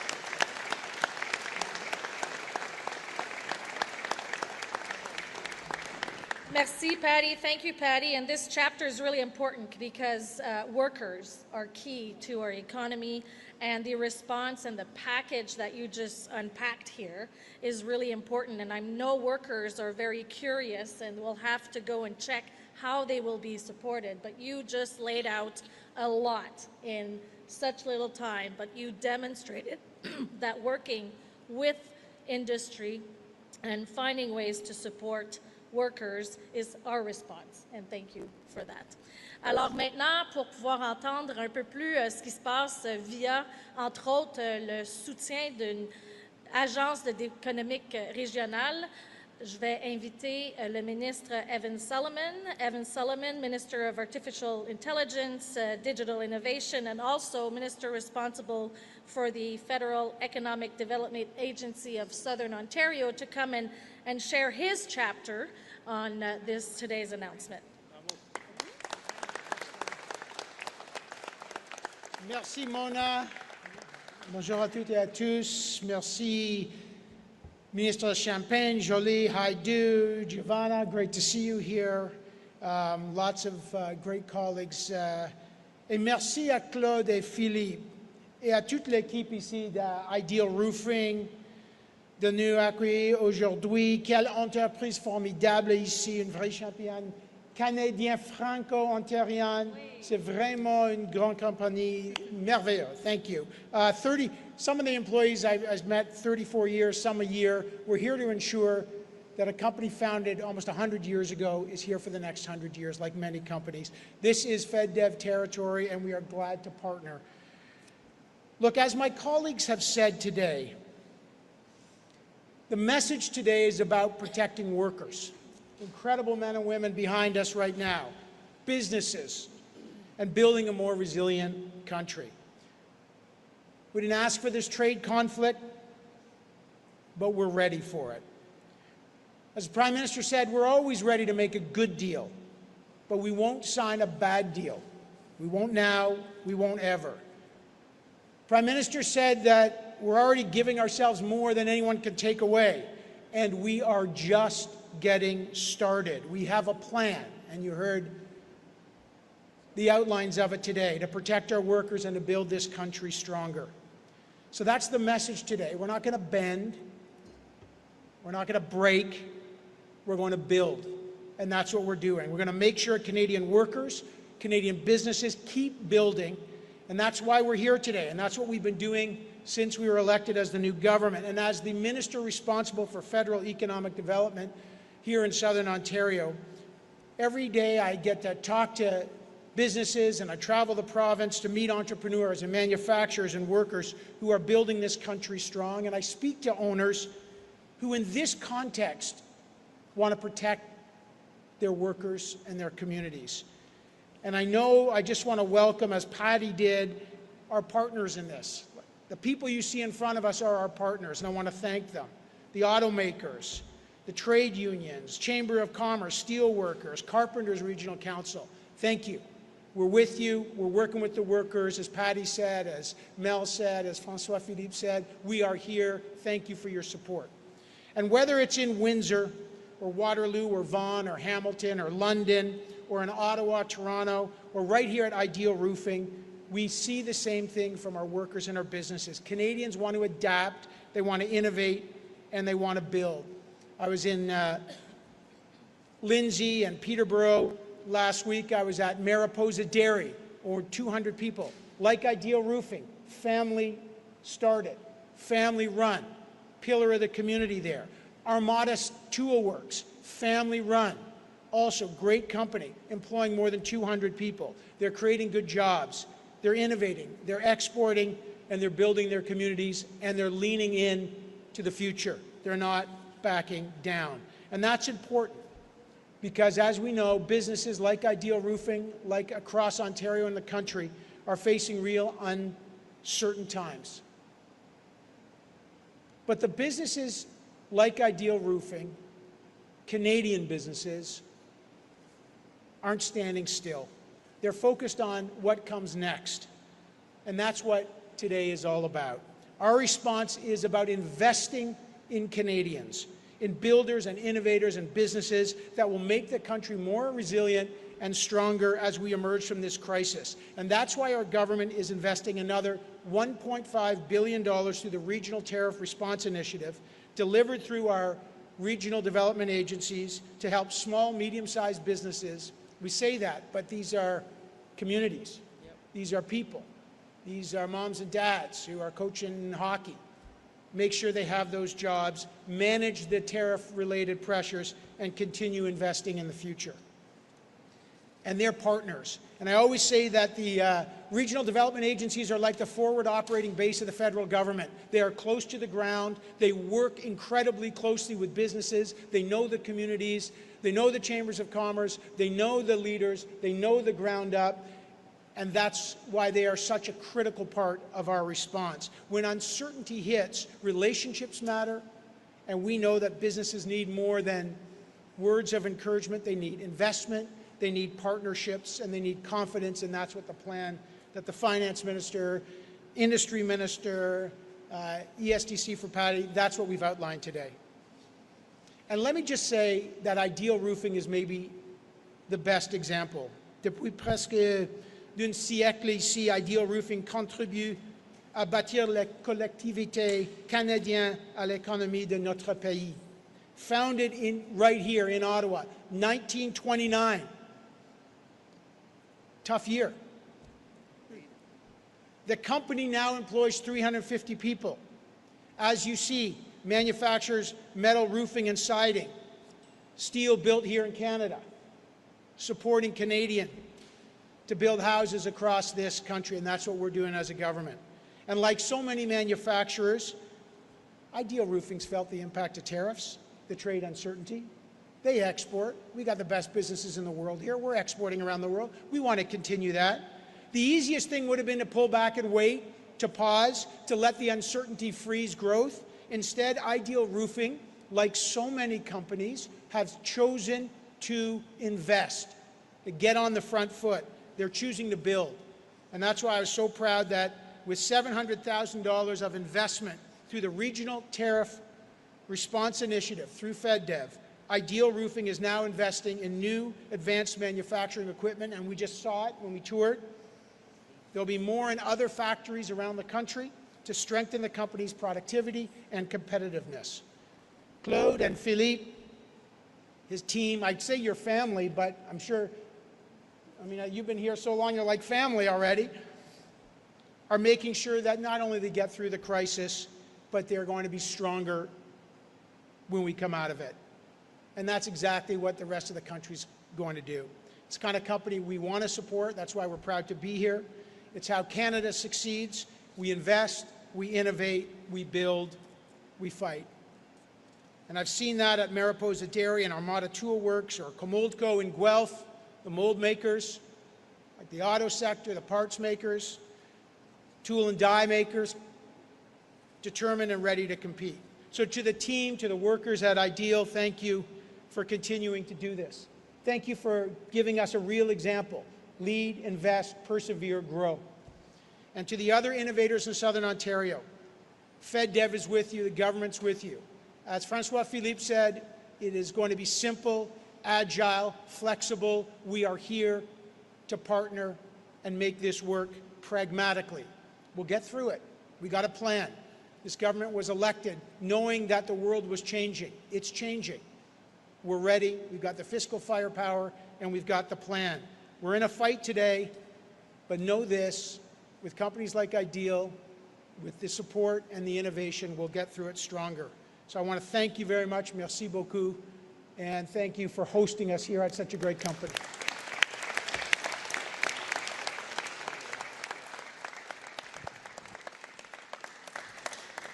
Merci, Patty. Thank you, Patty. And this chapter is really important because workers are key to our economy, and the response and the package that you just unpacked here is really important. And I know workers are very curious and will have to go and check how they will be supported. But you just laid out a lot in such little time, but you demonstrated that working with industry and finding ways to support workers is our response, and thank you for that. Alors maintenant, pour pouvoir entendre un peu plus ce qui se passe via, entre autres, le soutien d'une agence économique régionale, je vais inviter le ministre Evan Solomon, Minister of Artificial Intelligence, Digital Innovation, and also Minister responsible for the Federal Economic Development Agency of Southern Ontario, to come in and share his chapter on today's announcement. Merci, Mona. Bonjour à toutes et à tous. Merci, Minister Champagne, Jolie, Haidu, Giovanna. Great to see you here. Lots of great colleagues. Et merci à Claude et Philippe et à toute l'équipe ici d'Ideal Roofing de nous accueillir aujourd'hui. Quelle entreprise formidable ici, une vraie championne canadienne franco-ontarienne. C'est vraiment une grande compagnie merveilleuse. Thank you. Some of the employees I've met 34 years, some a year. We're here to ensure that a company founded almost 100 years ago is here for the next 100 years, like many companies. This is FedDev territory, and we are glad to partner. Look, as my colleagues have said today, the message today is about protecting workers. Incredible men and women behind us right now, businesses, and building a more resilient country. We didn't ask for this trade conflict, but we're ready for it. As the Prime Minister said, we're always ready to make a good deal, but we won't sign a bad deal. We won't now, we won't ever. Prime Minister said that we're already giving ourselves more than anyone can take away, and we are just getting started. We have a plan, and you heard the outlines of it today, to protect our workers and to build this country stronger. So that's the message today. We're not going to bend. We're not going to break. We're going to build. And that's what we're doing. We're going to make sure Canadian workers, Canadian businesses keep building, And that's why we're here today, and that's what we've been doing since we were elected as the new government. And as the minister responsible for federal economic development here in Southern Ontario, every day I get to talk to businesses and I travel the province to meet entrepreneurs and manufacturers and workers who are building this country strong. And I speak to owners who in this context want to protect their workers and their communities. And I just want to welcome, as Patty did, our partners in this. The people you see in front of us are our partners, and I want to thank them. The automakers, the trade unions, Chamber of Commerce, steel workers, Carpenters Regional Council. Thank you. We're with you. We're working with the workers. As Patty said, as Mel said, as François Philippe said, we are here. Thank you for your support. And whether it's in Windsor or Waterloo or Vaughan or Hamilton or London or in Ottawa, Toronto, or right here at Ideal Roofing, we see the same thing from our workers and our businesses. Canadians want to adapt, they want to innovate, and they want to build. I was in Lindsay and Peterborough last week. I was at Mariposa Dairy, over 200 people. Like Ideal Roofing, family started, family run, pillar of the community there. Armada Tool Works, family run, also great company, employing more than 200 people. They're creating good jobs, they're innovating, they're exporting, and they're building their communities, and they're leaning in to the future. They're not backing down. And that's important because, as we know, businesses like Ideal Roofing, like across Ontario and the country, are facing real uncertain times. But the businesses like Ideal Roofing, Canadian businesses, aren't standing still. They're focused on what comes next. And that's what today is all about. Our response is about investing in Canadians, in builders and innovators and businesses that will make the country more resilient and stronger as we emerge from this crisis. And that's why our government is investing another $1.5 billion through the Regional Tariff Response Initiative, delivered through our regional development agencies to help small, medium-sized businesses. We say that, but these are communities. These are people. These are moms and dads who are coaching hockey. Make sure they have those jobs, manage the tariff-related pressures, and continue investing in the future. And they're partners. And I always say that the regional development agencies are like the forward operating base of the federal government. They are close to the ground. They work incredibly closely with businesses. They know the communities. They know the chambers of commerce. They know the leaders. They know the ground up. And that's why they are such a critical part of our response. When uncertainty hits, relationships matter, and we know that businesses need more than words of encouragement. They need investment, they need partnerships, and they need confidence, and that's what the plan that the finance minister, industry minister, ESDC for Patty, that's what we've outlined today. And let me just say that Ideal Roofing is maybe the best example. Depuis presque d'un siècle ici, Ideal Roofing contribue à bâtir la collectivité canadienne à l'économie de notre pays. Founded right here in Ottawa, 1929. Tough year. The company now employs 350 people. As you see, manufactures metal roofing and siding, steel built here in Canada, supporting Canadian to build houses across this country, and that's what we're doing as a government. And like so many manufacturers, Ideal Roofing's felt the impact of tariffs, the trade uncertainty. They export. We got the best businesses in the world here. We're exporting around the world. We want to continue that. The easiest thing would have been to pull back and wait, to pause, to let the uncertainty freeze growth. Instead, Ideal Roofing, like so many companies, have chosen to invest, to get on the front foot. They're choosing to build. And that's why I was so proud that with $700,000 of investment through the Regional Tariff Response Initiative, through FedDev, Ideal Roofing is now investing in new advanced manufacturing equipment, and we just saw it when we toured. There'll be more in other factories around the country to strengthen the company's productivity and competitiveness. Claude and Philippe, his team, I'd say your family, but I'm sure, you've been here so long, you're like family already. are making sure that not only they get through the crisis, but they're going to be stronger when we come out of it. And that's exactly what the rest of the country's going to do. It's the kind of company we want to support. That's why we're proud to be here. It's how Canada succeeds. We invest, we innovate, we build, we fight. And I've seen that at Mariposa Dairy and Armada Tool Works, or Comoldco in Guelph, the mold makers, like the auto sector, the parts makers, tool and die makers, determined and ready to compete. So to the team, to the workers at Ideal, thank you for continuing to do this. Thank you for giving us a real example. Lead, invest, persevere, grow. And to the other innovators in Southern Ontario, FedDev is with you, the government's with you. As Francois Philippe said, it is going to be simple, agile, flexible. We are here to partner and make this work pragmatically. We'll get through it. We got a plan. This government was elected knowing that the world was changing. It's changing. We're ready. We've got the fiscal firepower, and we've got the plan. We're in a fight today, but know this, with companies like Ideal, with the support and the innovation, we'll get through it stronger. So I want to thank you very much. Merci beaucoup. And thank you for hosting us here at such a great company.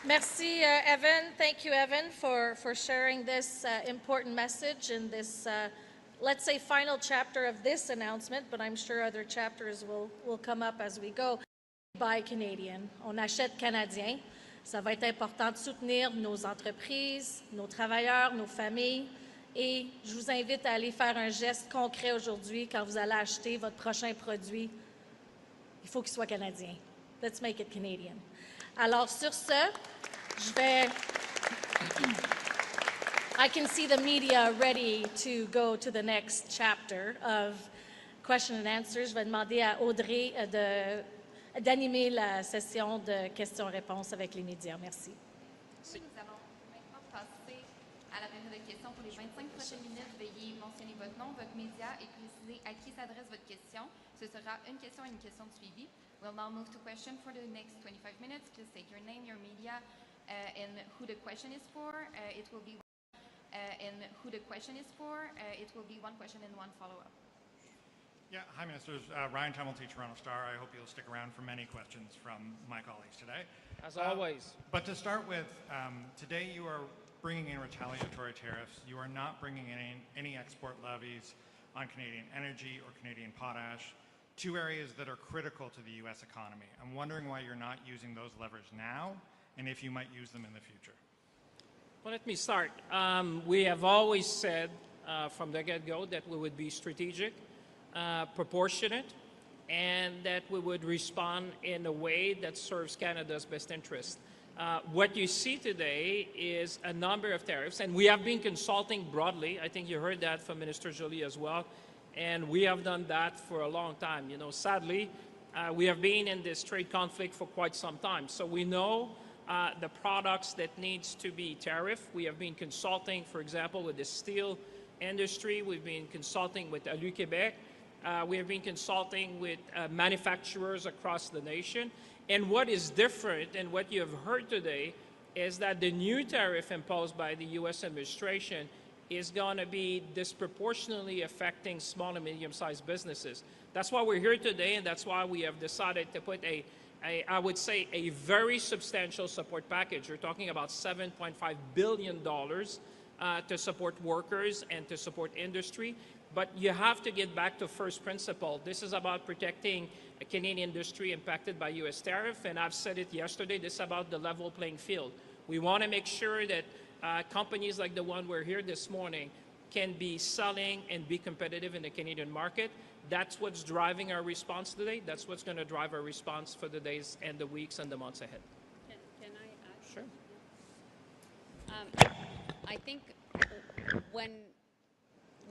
Merci, Evan. Thank you, Evan, for sharing this important message in this, let's say, final chapter of this announcement, but I'm sure other chapters will come up as we go. Buy Canadian. On achète canadien. Ça va être important de soutenir nos entreprises, nos travailleurs, nos familles. Et je vous invite à aller faire un geste concret aujourd'hui quand vous allez acheter votre prochain produit. Il faut qu'il soit canadien. Let's make it Canadian. Alors, sur ce, je vais... I can see the media ready to go to the next chapter of question and answers. Je vais demander à Audrey d'animer la session de questions-réponses avec les médias. Merci. Nous allons maintenant passer à la période de questions pour les 25 prochaines minutes. Veuillez mentionner votre nom, votre média et préciser à qui s'adresse votre question. Ce sera une question et une question de suivi. We'll now move to question for the next 25 minutes. Please state your name, your media, and who the question is for. It will be one question and one follow-up. Yeah, hi Ministers. Ryan Tumulty, Toronto Star. I hope you'll stick around for many questions from my colleagues today. As always. But to start with, today you are bringing in retaliatory tariffs. You are not bringing in any export levies on Canadian energy or Canadian potash, two areas that are critical to the U.S. economy. I'm wondering why you're not using those levers now, and if you might use them in the future. Well, let me start. We have always said from the get-go that we would be strategic, proportionate, and that we would respond in a way that serves Canada's best interest. What you see today is a number of tariffs, and we have been consulting broadly. I think you heard that from Minister Joly as well, and we have done that for a long time. You know, sadly, we have been in this trade conflict for quite some time, so we know the products that needs to be tariffed. We have been consulting, for example, with the steel industry. We've been consulting with Alu Québec. We have been consulting with manufacturers across the nation. And what is different and what you have heard today is that the new tariff imposed by the U.S. administration is going to be disproportionately affecting small and medium-sized businesses. That's why we're here today, and that's why we have decided to put I would say, a very substantial support package. We're talking about $7.5 billion to support workers and to support industry. But you have to get back to first principle. This is about protecting a Canadian industry impacted by U.S. tariff, and I've said it yesterday, this is about the level playing field. We want to make sure that companies like the one we're here this morning can be selling and be competitive in the Canadian market. That's what's driving our response today. That's what's going to drive our response for the days and the weeks and the months ahead. Can I add? Sure. I think when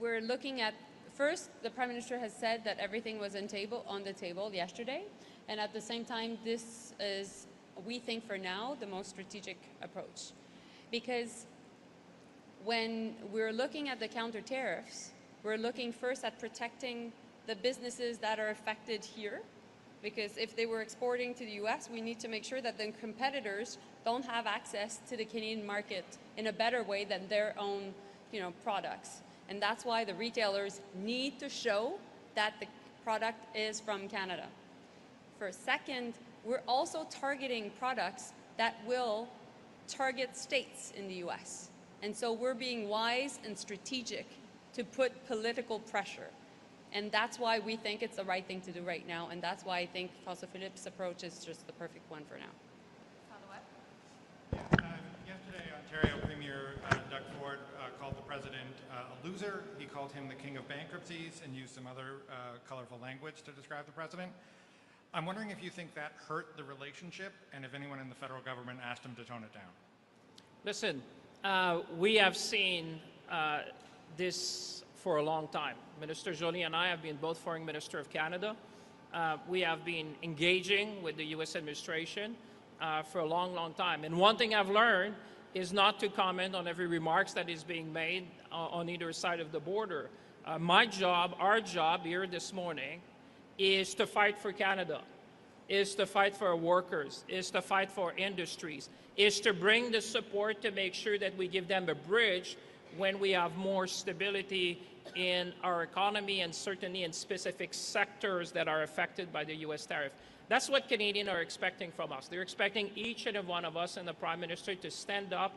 we're looking at, first, the Prime Minister has said that everything was on the table yesterday, and at the same time, this is, we think for now, the most strategic approach. Because when we're looking at the counter tariffs, we're looking first at protecting the businesses that are affected here, Because if they were exporting to the US, we need to make sure that the competitors don't have access to the Canadian market in a better way than their own, products. And that's why the retailers need to show that the product is from Canada. For a second, we're also targeting products that will target states in the US. And so we're being wise and strategic to put political pressure. And that's why we think it's the right thing to do right now. And that's why I think François Philippe's approach is just the perfect one for now. Yesterday, Ontario Premier Doug Ford called the president a loser. He called him the king of bankruptcies and used some other colorful language to describe the president. I'm wondering if you think that hurt the relationship and if anyone in the federal government asked him to tone it down. Listen, we have seen this for a long time. Minister Joly and I have been both Foreign Minister of Canada. We have been engaging with the U.S. administration for a long, long time. And one thing I've learned is not to comment on every remarks that is being made on either side of the border. My job, our job here this morning, is to fight for Canada, is to fight for our workers, is to fight for industries, is to bring the support to make sure that we give them a bridge when we have more stability in our economy and certainly in specific sectors that are affected by the U.S. tariff. That's what Canadians are expecting from us. They're expecting each and every one of us and the Prime Minister to stand up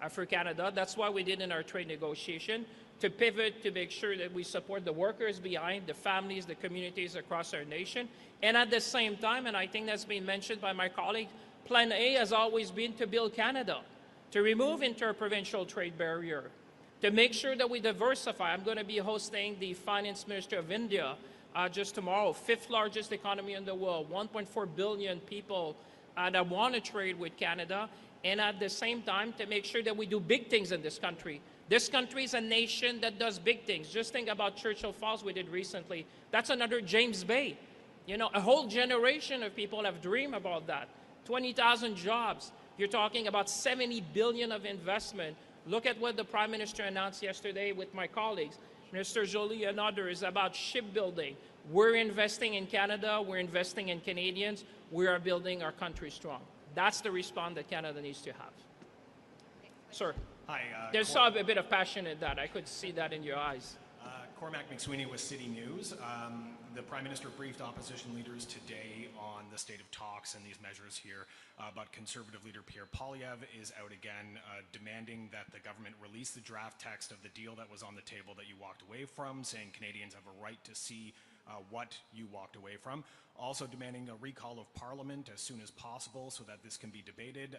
for Canada. That's what we did in our trade negotiation, to pivot, to make sure that we support the workers behind, the families, the communities across our nation. And at the same time, and I think that's been mentioned by my colleague, Plan A has always been to build Canada, to remove interprovincial trade barrier, to make sure that we diversify. I'm going to be hosting the Finance Minister of India just tomorrow, 5th largest economy in the world, 1.4 billion people that want to trade with Canada, and at the same time to make sure that we do big things in this country. This country is a nation that does big things. Just think about Churchill Falls we did recently. That's another James Bay. A whole generation of people have dreamed about that. 20,000 jobs. You're talking about 70 billion of investment. Look at what the Prime Minister announced yesterday with my colleagues, Minister Joly and others, about shipbuilding. We're investing in Canada. We're investing in Canadians. We are building our country strong. That's the response that Canada needs to have. Sir. Hi. There's a bit of passion in that. I could see that in your eyes. Cormac McSweeney with City News. The Prime Minister briefed opposition leaders today on the state of talks and these measures here, but Conservative leader Pierre Poilievre is out again demanding that the government release the draft text of the deal that was on the table that you walked away from, saying Canadians have a right to see what you walked away from. Also demanding a recall of Parliament as soon as possible so that this can be debated,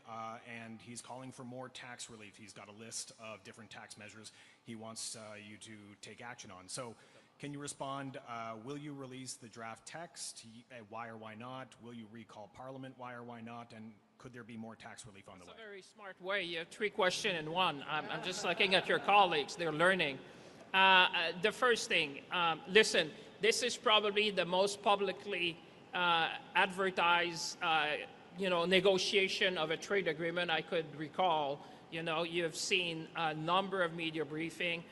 and he's calling for more tax relief. He's got a list of different tax measures he wants you to take action on. So can you respond, will you release the draft text? Why or why not? Will you recall Parliament? Why or why not? And could there be more tax relief on the way? That's a very smart way. You have 3 questions in one. I'm just looking at your colleagues. They're learning. The first thing, listen, this is probably the most publicly advertised, negotiation of a trade agreement I could recall. You've seen a number of media briefings.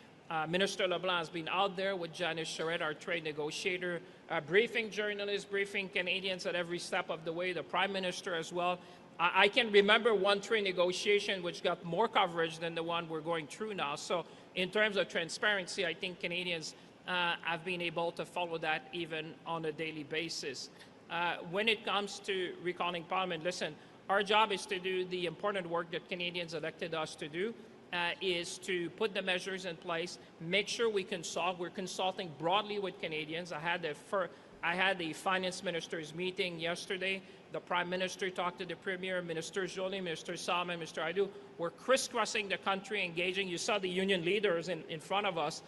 Minister LeBlanc has been out there with Janice Charette, our trade negotiator, briefing journalists, briefing Canadians at every step of the way, the Prime Minister as well. I can remember one trade negotiation which got more coverage than the one we're going through now. So in terms of transparency, I think Canadians have been able to follow that even on a daily basis. When it comes to recalling Parliament, listen, our job is to do the important work that Canadians elected us to do, is to put the measures in place, make sure we consult. We're consulting broadly with Canadians. I had the finance minister's meeting yesterday. The Prime Minister talked to the Premier, Minister Joly, Minister Salmon, Mr. Aidu. We're crisscrossing the country, engaging. You saw the union leaders in front of us.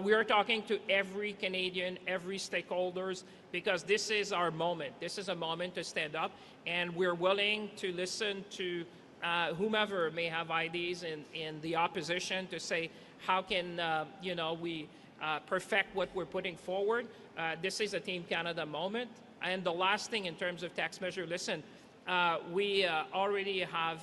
We are talking to every Canadian, every stakeholders, because this is our moment. This is a moment to stand up, and we're willing to listen to whomever may have ideas in the opposition to say, how can we perfect what we're putting forward? This is a Team Canada moment. And the last thing in terms of tax measure, listen, we already have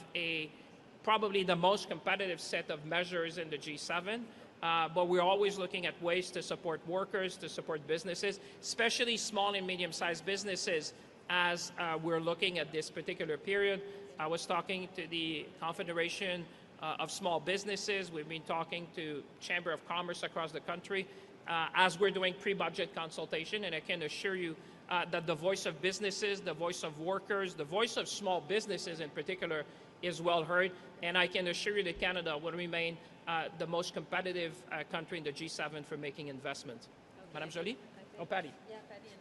probably the most competitive set of measures in the G7. But we're always looking at ways to support workers, to support businesses, especially small and medium-sized businesses. as we're looking at this particular period. I was talking to the Confederation of Small Businesses. We've been talking to Chamber of Commerce across the country as we're doing pre-budget consultation, and I can assure you that the voice of businesses, the voice of workers, the voice of small businesses in particular is well heard, and I can assure you that Canada will remain the most competitive country in the G7 for making investments. Okay. Madame Joly? Oh, Patty. Yeah, Patty and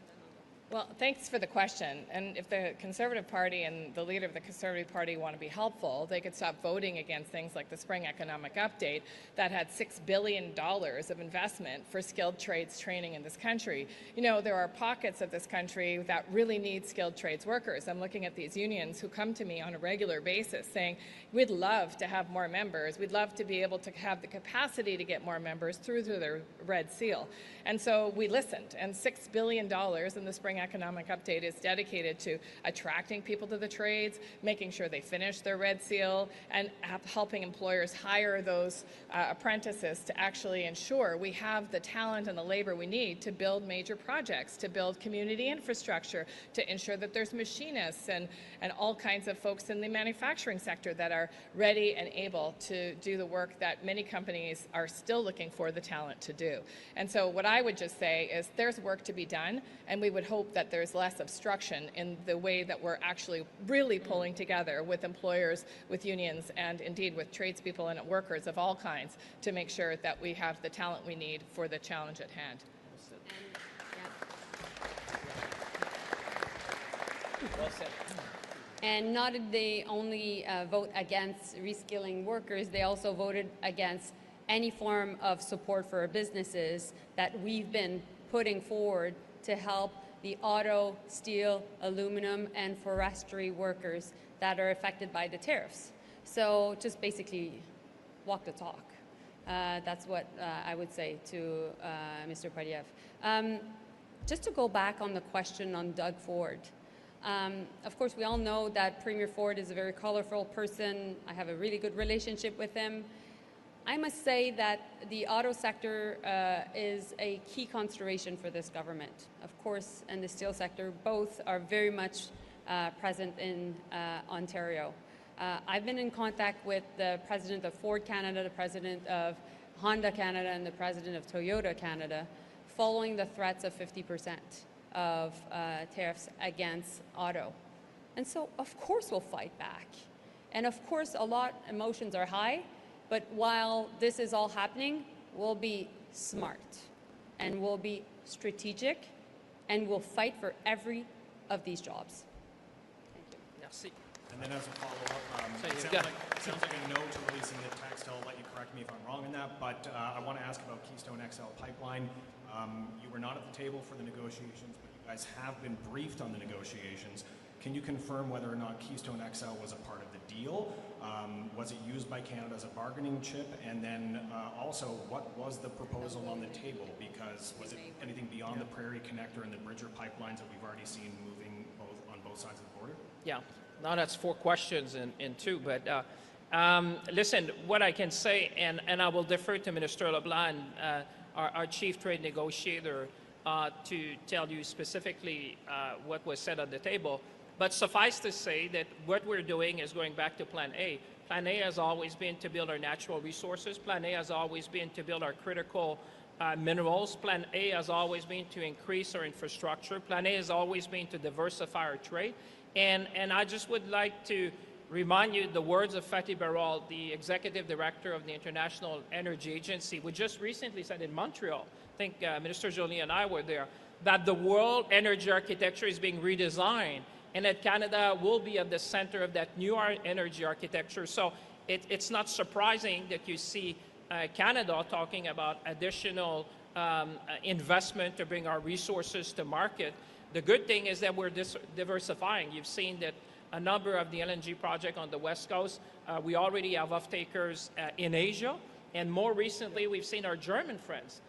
Well, thanks for the question. And if the Conservative Party and the leader of the Conservative Party want to be helpful, they could stop voting against things like the Spring Economic Update that had $6 billion of investment for skilled trades training in this country. You know, there are pockets of this country that really need skilled trades workers. I'm looking at these unions who come to me on a regular basis saying, we'd love to have more members. We'd love to be able to have the capacity to get more members through their Red Seal. And so we listened, and $6 billion in the Spring Economic Update is dedicated to attracting people to the trades, making sure they finish their Red Seal, and helping employers hire those apprentices to actually ensure we have the talent and the labor we need to build major projects, to build community infrastructure, to ensure that there's machinists and all kinds of folks in the manufacturing sector that are ready and able to do the work that many companies are still looking for the talent to do. And so what I would just say is there's work to be done, and we would hope that there's less obstruction in the way that we're actually really pulling together with employers, with unions, and indeed with tradespeople and workers of all kinds to make sure that we have the talent we need for the challenge at hand. And not did they only vote against reskilling workers, they also voted against any form of support for our businesses that we've been putting forward to help the auto, steel, aluminum, and forestry workers that are affected by the tariffs. So just basically walk the talk. That's what I would say to Mr. Poilievre. Just to go back on the question on Doug Ford. Of course, we all know that Premier Ford is a very colorful person. I have a really good relationship with him. I must say that the auto sector is a key consideration for this government. Of course, and the steel sector, both are very much present in Ontario. I've been in contact with the president of Ford Canada, the president of Honda Canada, and the president of Toyota Canada, following the threats of 50% of tariffs against auto. And so, of course, we'll fight back. And of course, emotions are high. But while this is all happening, we'll be smart, and we'll be strategic, and we'll fight for every of these jobs. Thank you. Merci. And then as a follow-up, it sounds like a no to releasing the text. I'll let you correct me if I'm wrong in that, but I want to ask about Keystone XL pipeline. You were not at the table for the negotiations, but you guys have been briefed on the negotiations. Can you confirm whether or not Keystone XL was a part of the deal? Was it used by Canada as a bargaining chip? And then also, what was the proposal on the table? Because was it anything beyond the Prairie Connector and the Bridger pipelines that we've already seen moving on both sides of the border? Yeah, now that's 4 questions in 2. But listen, what I can say, and I will defer to Minister LeBlanc, our chief trade negotiator, to tell you specifically what was said on the table. But suffice to say that what we're doing is going back to Plan A. Plan A has always been to build our natural resources. Plan A has always been to build our critical minerals. Plan A has always been to increase our infrastructure. Plan A has always been to diversify our trade. And I just would like to remind you the words of Fatih Birol, the executive director of the International Energy Agency, who just recently said in Montreal, I think Minister Joly and I were there, that the world energy architecture is being redesigned, and that Canada will be at the center of that new energy architecture. So it's not surprising that you see Canada talking about additional investment to bring our resources to market. The good thing is that we're diversifying. You've seen that a number of the LNG projects on the West Coast, we already have off-takers in Asia. And more recently, we've seen our German friends,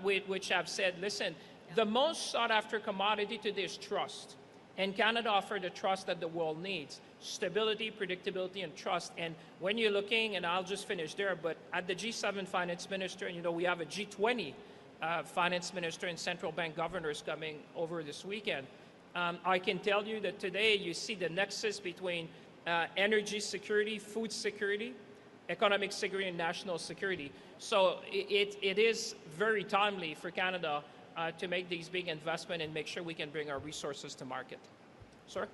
which have said, listen, the most sought-after commodity today is trust. And Canada offers the trust that the world needs, stability, predictability, and trust. And when you're looking, and I'll just finish there, but at the G7 finance minister, and you know, we have a G20 finance minister and central bank governors coming over this weekend. I can tell you that today you see the nexus between energy security, food security, economic security, and national security. So it is very timely for Canada to make these big investments and make sure we can bring our resources to market. Sir?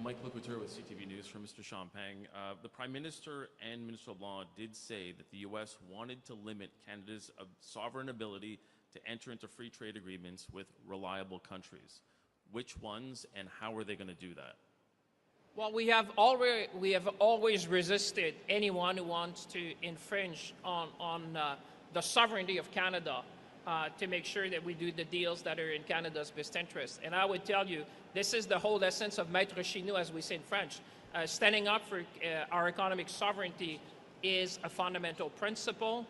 Mike Lecouture with CTV News for Mr. Champagne. The Prime Minister and Minister LeBlanc did say that the U.S. wanted to limit Canada's sovereign ability to enter into free trade agreements with reliable countries. Which ones and how are they going to do that? Well, we have always resisted anyone who wants to infringe on the sovereignty of Canada to make sure that we do the deals that are in Canada's best interest. And I would tell you, this is the whole essence of Maître chez nous, as we say in French. Standing up for our economic sovereignty is a fundamental principle.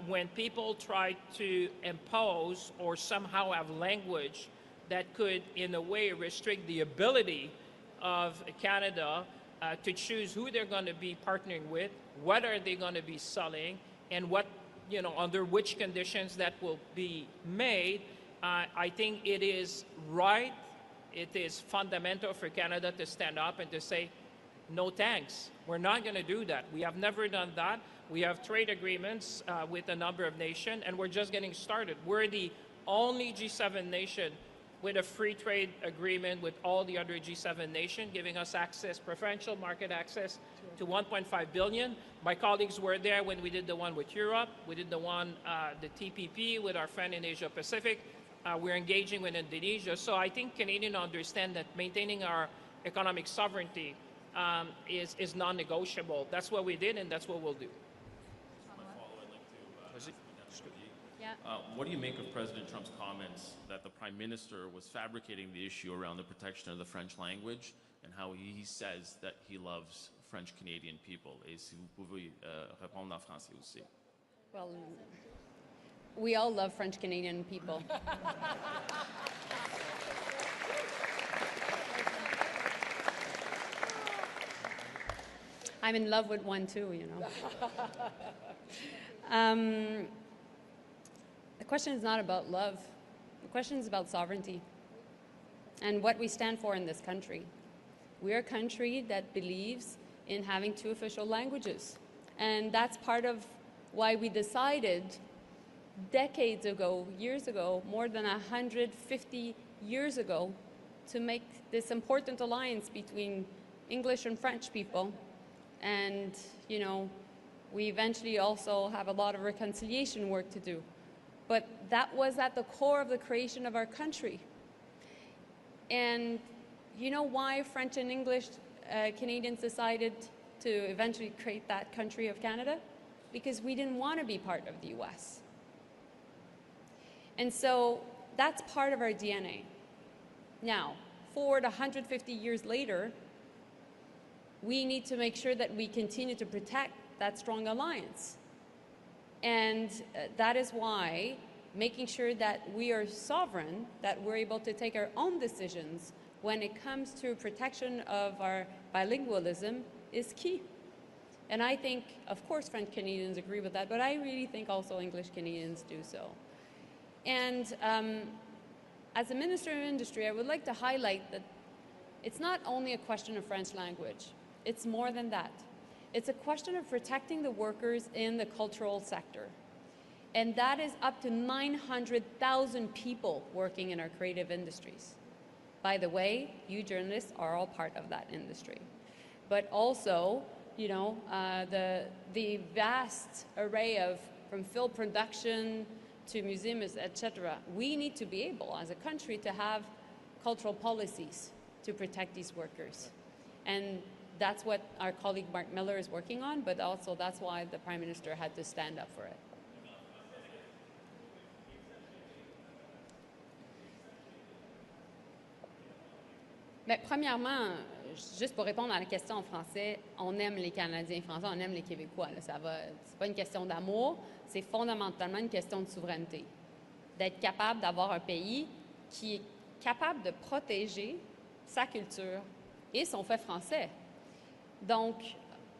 When people try to impose or somehow have language that could, in a way, restrict the ability of Canada to choose who they're going to be partnering with, what are they going to be selling, and what, under which conditions that will be made, I think it is right, it is fundamental for Canada to stand up and to say, no thanks, we're not going to do that. We have never done that. We have trade agreements with a number of nations, and we're just getting started. We're the only G7 nation with a free trade agreement with all the other G7 nations, giving us access, preferential market access to 1.5 billion. My colleagues were there when we did the one with Europe. We did the one, the TPP with our friend in Asia Pacific. We're engaging with Indonesia. So I think Canadians understand that maintaining our economic sovereignty is non-negotiable. That's what we did, and that's what we'll do. What do you make of President Trump's comments that the Prime Minister was fabricating the issue around the protection of the French language and how he says that he loves French-Canadian people? Et si vous pouvez répondre en français aussi. Well, we all love French-Canadian people. I'm in love with one too, The question is not about love. The question is about sovereignty and what we stand for in this country. We're a country that believes in having 2 official languages. And that's part of why we decided decades ago, years ago, more than 150 years ago, to make this important alliance between English and French people. And, we eventually also have a lot of reconciliation work to do. But that was at the core of the creation of our country. And you know why French and English Canadians decided to eventually create that country of Canada? Because we didn't want to be part of the US. And so that's part of our DNA. Now, forward 150 years later, we need to make sure that we continue to protect that strong alliance. And that is why making sure that we are sovereign, that we're able to take our own decisions when it comes to protection of our bilingualism is key. And I think, of course, French Canadians agree with that, but I really think also English Canadians do so. And as a Minister of Industry, I would like to highlight that it's not only a question of French language, it's more than that. It's a question of protecting the workers in the cultural sector. And that is up to 900,000 people working in our creative industries. By the way, you journalists are all part of that industry. But also, the vast array of, from film production to museums, etc. We need to be able, as a country, to have cultural policies to protect these workers. And that's what our colleague Mark Miller is working on, but also that's why the Prime Minister had to stand up for it. Mais premièrement, juste pour répondre à la question en français, on aime les Canadiens français, on aime les Québécois. Là, c'est pas une question d'amour, c'est fondamentalement une question de souveraineté. D'être capable d'avoir un pays qui est capable de protéger sa culture et son fait français. Donc,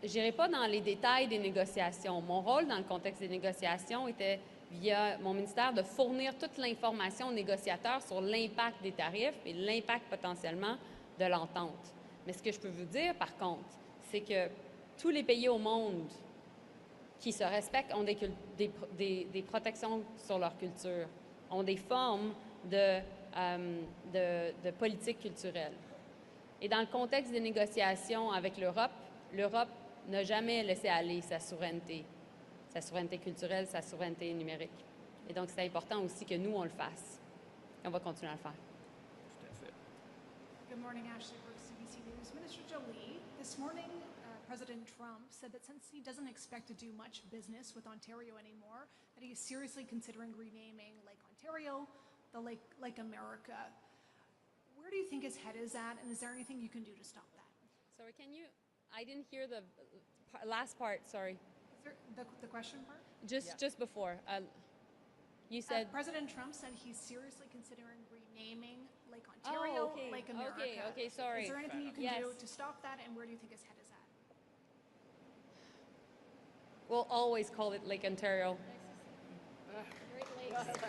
je n'irai pas dans les détails des négociations. Mon rôle dans le contexte des négociations était via mon ministère, de fournir toute l'information aux négociateurs sur l'impact des tarifs et l'impact potentiellement de l'entente. Mais ce que je peux vous dire, par contre, c'est que tous les pays au monde qui se respectent ont des protections sur leur culture, ont des formes de politique culturelle. Et dans le contexte des négociations avec l'Europe, l'Europe n'a jamais laissé aller sa souveraineté culturelle, sa souveraineté numérique. Et donc, c'est important aussi que nous, on le fasse. Et on va continuer à le faire. Tout à fait. Good morning, Ashley Brooks, CBC News. Minister Jolie, this morning, President Trump said that since he doesn't expect to do much business with Ontario anymore, that he is seriously considering renaming Lake Ontario the Lake America. Where do you think his head is at, and is there anything you can do to stop that? Sorry, I didn't hear the last part, sorry. Is there the question part? Just before. You said... President Trump said he's seriously considering renaming Lake Ontario Lake America. Okay, sorry. Is there anything you can do to stop that, and where do you think his head is at? We'll always call it Lake Ontario.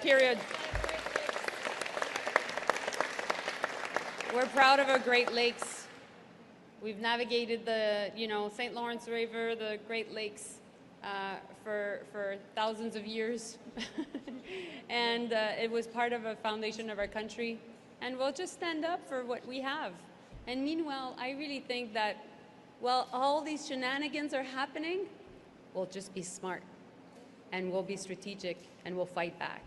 Period. We're proud of our Great Lakes. We've navigated the, St. Lawrence River, the Great Lakes, for thousands of years. And it was part of a foundation of our country. And we'll just stand up for what we have. And meanwhile, I really think that while all these shenanigans are happening, we'll just be smart. And we'll be strategic, and we'll fight back.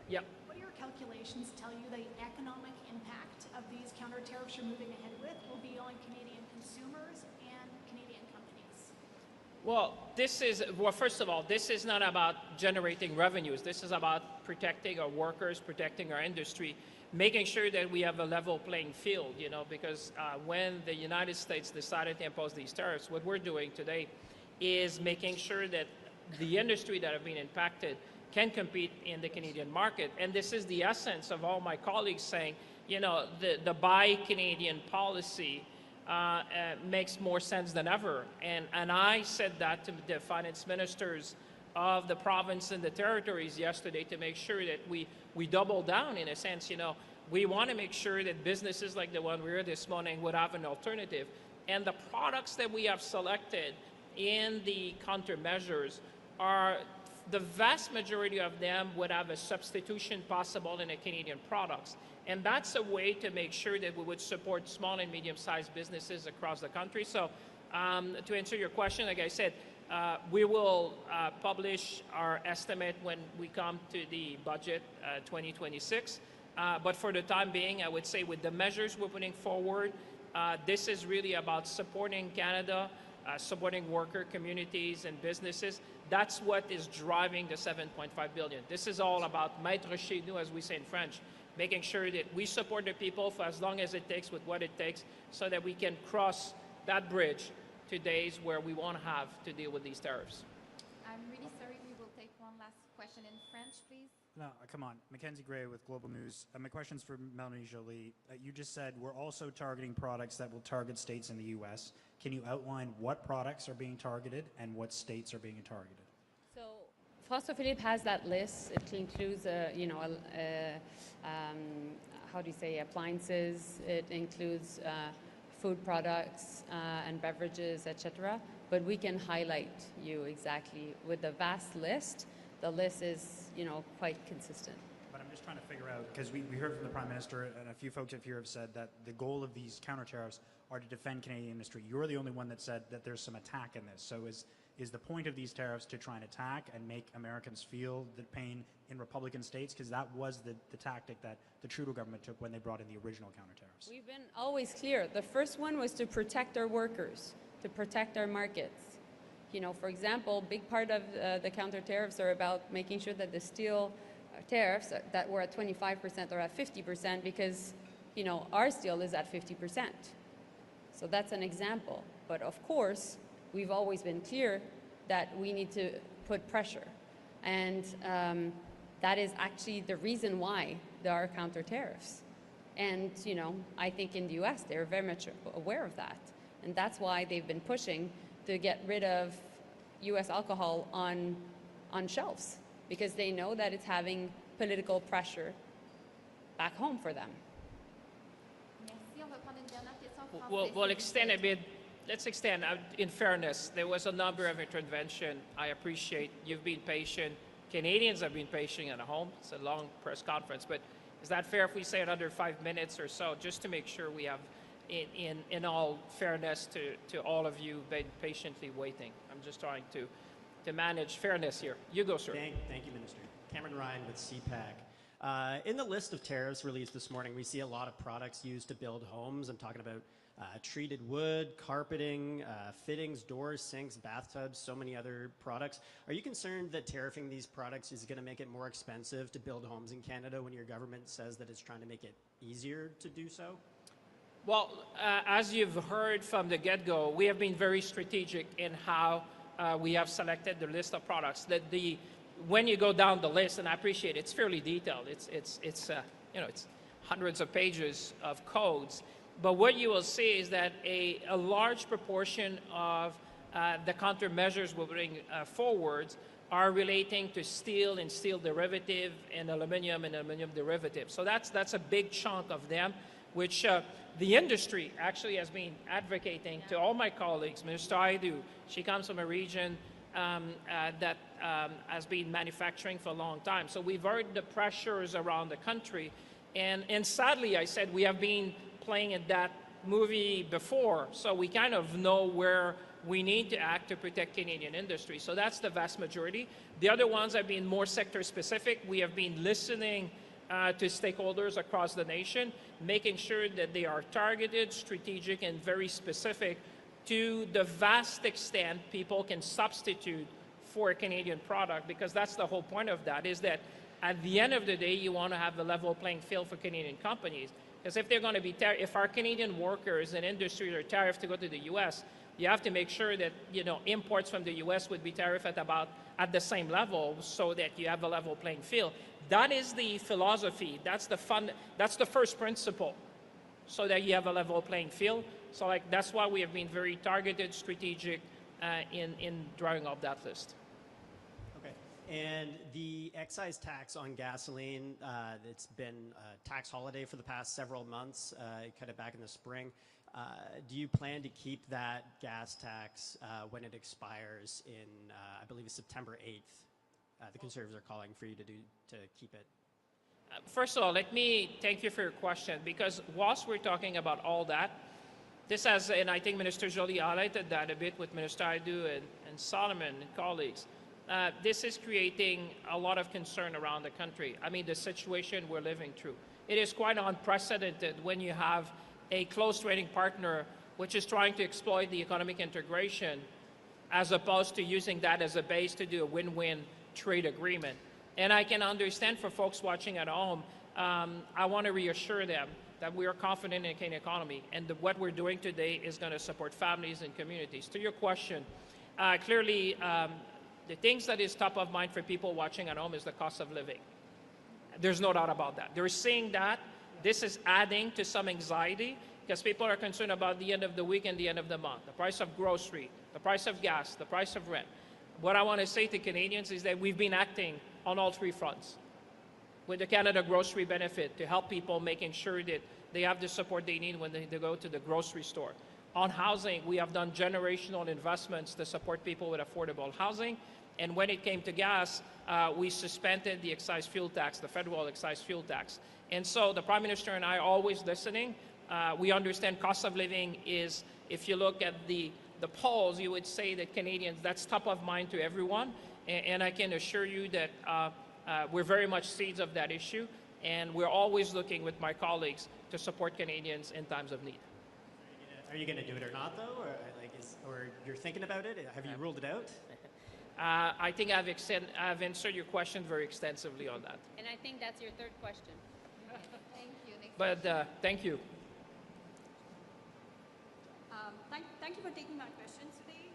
Yep. What do your calculations tell you the economic impact of these counter tariffs you're moving ahead with will be on Canadian consumers and Canadian companies? Well, first of all, this is not about generating revenues. This is about protecting our workers, protecting our industry, making sure that we have a level playing field, because when the United States decided to impose these tariffs, what we're doing today is making sure that the industry that have been impacted can compete in the Canadian market. And this is the essence of all my colleagues saying, the Buy Canadian policy makes more sense than ever. And I said that to the finance ministers of the province and the territories yesterday to make sure that we double down in a sense. We want to make sure that businesses like the one we heard this morning would have an alternative. And the products that we have selected in the countermeasures are, the vast majority of them would have a substitution possible in the Canadian products. And that's a way to make sure that we would support small and medium-sized businesses across the country. So to answer your question, like I said, we will publish our estimate when we come to the budget 2026. But for the time being, I would say with the measures we're putting forward, this is really about supporting Canada, supporting worker communities and businesses. That's what is driving the $7.5 billion. This is all about mettre chez nous, as we say in French, making sure that we support the people for as long as it takes with what it takes so that we can cross that bridge to days where we won't have to deal with these tariffs. I'm really sorry, we will take one last question in French, please. No, come on. Mackenzie Gray with Global News. My question's for Melanie Joly. You just said we're also targeting products that will target states in the U.S. Can you outline what products are being targeted and what states are being targeted? So François Philippe has that list. It includes, how do you say, appliances. It includes food products and beverages, etc. But we can highlight you exactly with the vast list. The list is, quite consistent. But I'm just trying to figure out, because we heard from the Prime Minister and a few folks up here have said that the goal of these counter tariffs are to defend Canadian industry. You're the only one that said that there's some attack in this. So is the point of these tariffs to try and attack and make Americans feel the pain in Republican states? Because that was the tactic that the Trudeau government took when they brought in the original counter tariffs. We've been always clear. The first one was to protect our workers, to protect our markets. For example, big part of the counter tariffs are about making sure that the steel tariffs that were at 25% are at 50% because, our steel is at 50%. So that's an example. But of course, we've always been clear that we need to put pressure. And that is actually the reason why there are counter tariffs. And, I think in the US, they're very much aware of that. And that's why they've been pushing to get rid of U.S. alcohol on shelves, because they know that it's having political pressure back home for them. Merci. On va prendre une dernière question en français. We'll extend a bit. Let's extend. In fairness, there was a number of intervention. I appreciate you've been patient. Canadians have been patient at home. It's a long press conference, but is that fair if we say it under 5 minutes or so, just to make sure we have, in all fairness to all of you, been patiently waiting? I'm just trying to manage fairness here. You go, sir. Thank you, Minister. Cameron Ryan with CPAC. In the list of tariffs released this morning, we see a lot of products used to build homes. I'm talking about treated wood, carpeting, fittings, doors, sinks, bathtubs, so many other products. Are you concerned that tariffing these products is going to make it more expensive to build homes in Canada when your government says that it's trying to make it easier to do so? Well, as you've heard from the get-go, we have been very strategic in how we have selected the list of products. When you go down the list, and I appreciate it, it's fairly detailed. It's hundreds of pages of codes. But what you will see is that a large proportion of the countermeasures we'll bring forward are relating to steel and steel derivative and aluminum derivative. So that's a big chunk of them, which the industry actually has been advocating to all my colleagues. Minister Aidu, she comes from a region that has been manufacturing for a long time. So we've heard the pressures around the country. And sadly, I said, we have been playing in that movie before, so we kind of know where we need to act to protect Canadian industry. So that's the vast majority. The other ones have been more sector specific. We have been listening to stakeholders across the nation, making sure that they are targeted, strategic, and very specific to the vast extent people can substitute for a Canadian product, because that's the whole point of that, is that at the end of the day, you want to have a level playing field for Canadian companies. Because if they're going to be, if our Canadian workers and industry are tariffed to go to the U.S., you have to make sure that imports from the U.S. would be tariffed at the same level, so that you have a level playing field. That is the philosophy. That's the That's the first principle, so that you have a level playing field. So that's why we have been very targeted, strategic in drawing up that list. And the excise tax on gasoline, it's been a tax holiday for the past several months, cut it back in the spring. Do you plan to keep that gas tax when it expires in, I believe it's September 8th? The Conservatives are calling for you to keep it. First of all, let me thank you for your question, because whilst we're talking about all that, this has, and I think Minister Joly highlighted that a bit with Minister Aidu and Solomon and colleagues, this is creating a lot of concern around the country. I mean, the situation we're living through. It is quite unprecedented when you have a close trading partner which is trying to exploit the economic integration, as opposed to using that as a base to do a win-win trade agreement. And I can understand for folks watching at home, I want to reassure them that we are confident in the Canadian economy, and what we're doing today is going to support families and communities. To your question, clearly, the things that is top of mind for people watching at home is the cost of living. There's no doubt about that. They're seeing that. This is adding to some anxiety, because people are concerned about the end of the week and the end of the month, the price of grocery, the price of gas, the price of rent. What I want to say to Canadians is that we've been acting on all three fronts. With the Canada Grocery Benefit, to help people, making sure that they have the support they need when they go to the grocery store. On housing, we have done generational investments to support people with affordable housing. And when it came to gas, we suspended the excise fuel tax, the federal excise fuel tax. And so the Prime Minister and I are always listening. We understand cost of living is, if you look at the polls, you would say that Canadians, that's top of mind to everyone. And I can assure you that we're very much seeds of that issue. And we're always looking with my colleagues to support Canadians in times of need. Are you going to do it or not, though? Or you're thinking about it? Have you ruled it out? I think I've answered your question very extensively on that. And I think that's your third question. Thank you. But thank you. Thank you for taking my questions today.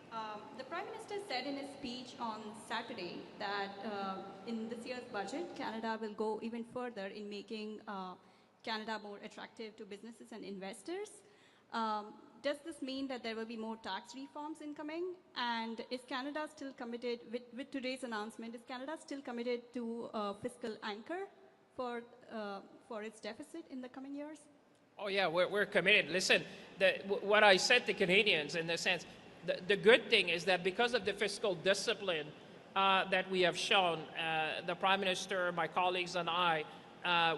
The Prime Minister said in his speech on Saturday that in this year's budget, Canada will go even further in making Canada more attractive to businesses and investors. Does this mean that there will be more tax reforms incoming? And is Canada still committed, with today's announcement, is Canada still committed to a fiscal anchor for its deficit in the coming years? Oh, yeah, we're committed. Listen, what I said to Canadians in the sense, the good thing is that because of the fiscal discipline that we have shown, the Prime Minister, my colleagues and I,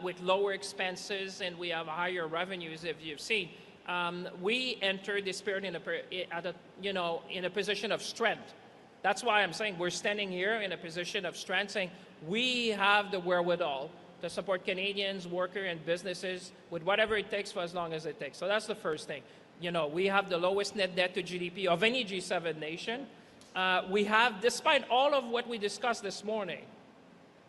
with lower expenses and we have higher revenues, if you've seen, we entered this period in a position of strength. That's why I'm saying we're standing here in a position of strength, saying we have the wherewithal to support Canadians, workers, and businesses with whatever it takes for as long as it takes. So that's the first thing. You know, we have the lowest net debt to GDP of any G7 nation. We have, despite all of what we discussed this morning,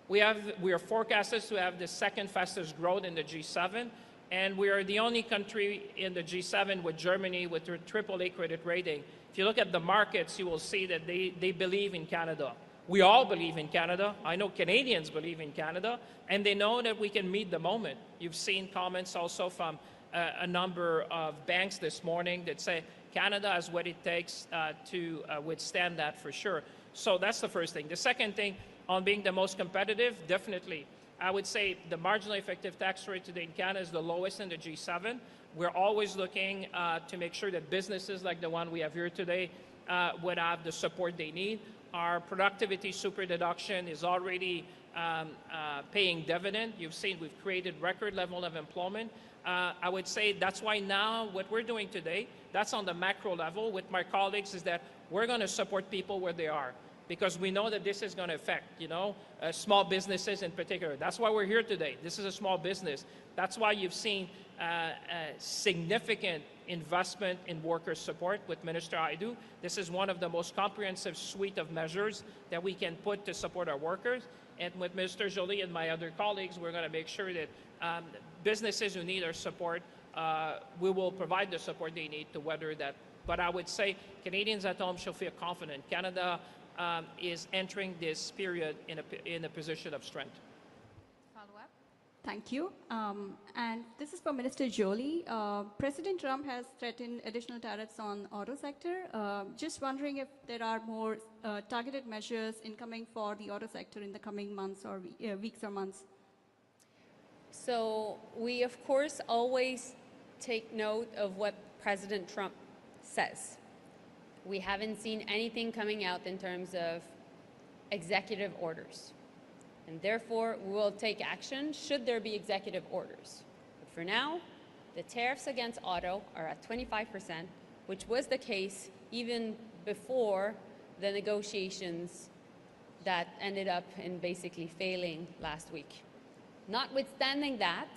we are forecasted to have the second fastest growth in the G7, and we are the only country in the G7 with Germany with their AAA credit rating. If you look at the markets, you will see that they believe in Canada. We all believe in Canada. I know Canadians believe in Canada, and they know that we can meet the moment. You've seen comments also from a number of banks this morning that say Canada has what it takes to withstand that for sure. So that's the first thing. The second thing, on being the most competitive, definitely. I would say the marginal effective tax rate today in Canada is the lowest in the G7. We're always looking to make sure that businesses like the one we have here today would have the support they need. Our productivity super deduction is already paying dividend. You've seen we've created record level of employment. I would say that's why now what we're doing today, that's on the macro level with my colleagues, is that we're going to support people where they are, because we know that this is going to affect, small businesses in particular. That's why we're here today. This is a small business. That's why you've seen significant investment in worker support with Minister Aidu. This is one of the most comprehensive suite of measures that we can put to support our workers. And with Minister Joly and my other colleagues, we're going to make sure that businesses who need our support, we will provide the support they need to weather that. But I would say Canadians at home should feel confident. Canada is entering this period in a position of strength. Follow-up. Thank you. And this is for Minister Joly. President Trump has threatened additional tariffs on auto sector. Just wondering if there are more targeted measures incoming for the auto sector in the coming months or weeks or months. So we, of course, always take note of what President Trump says. We haven't seen anything coming out in terms of executive orders. And therefore, we will take action should there be executive orders. But for now, the tariffs against auto are at 25%, which was the case even before the negotiations that ended up in basically failing last week. Notwithstanding that,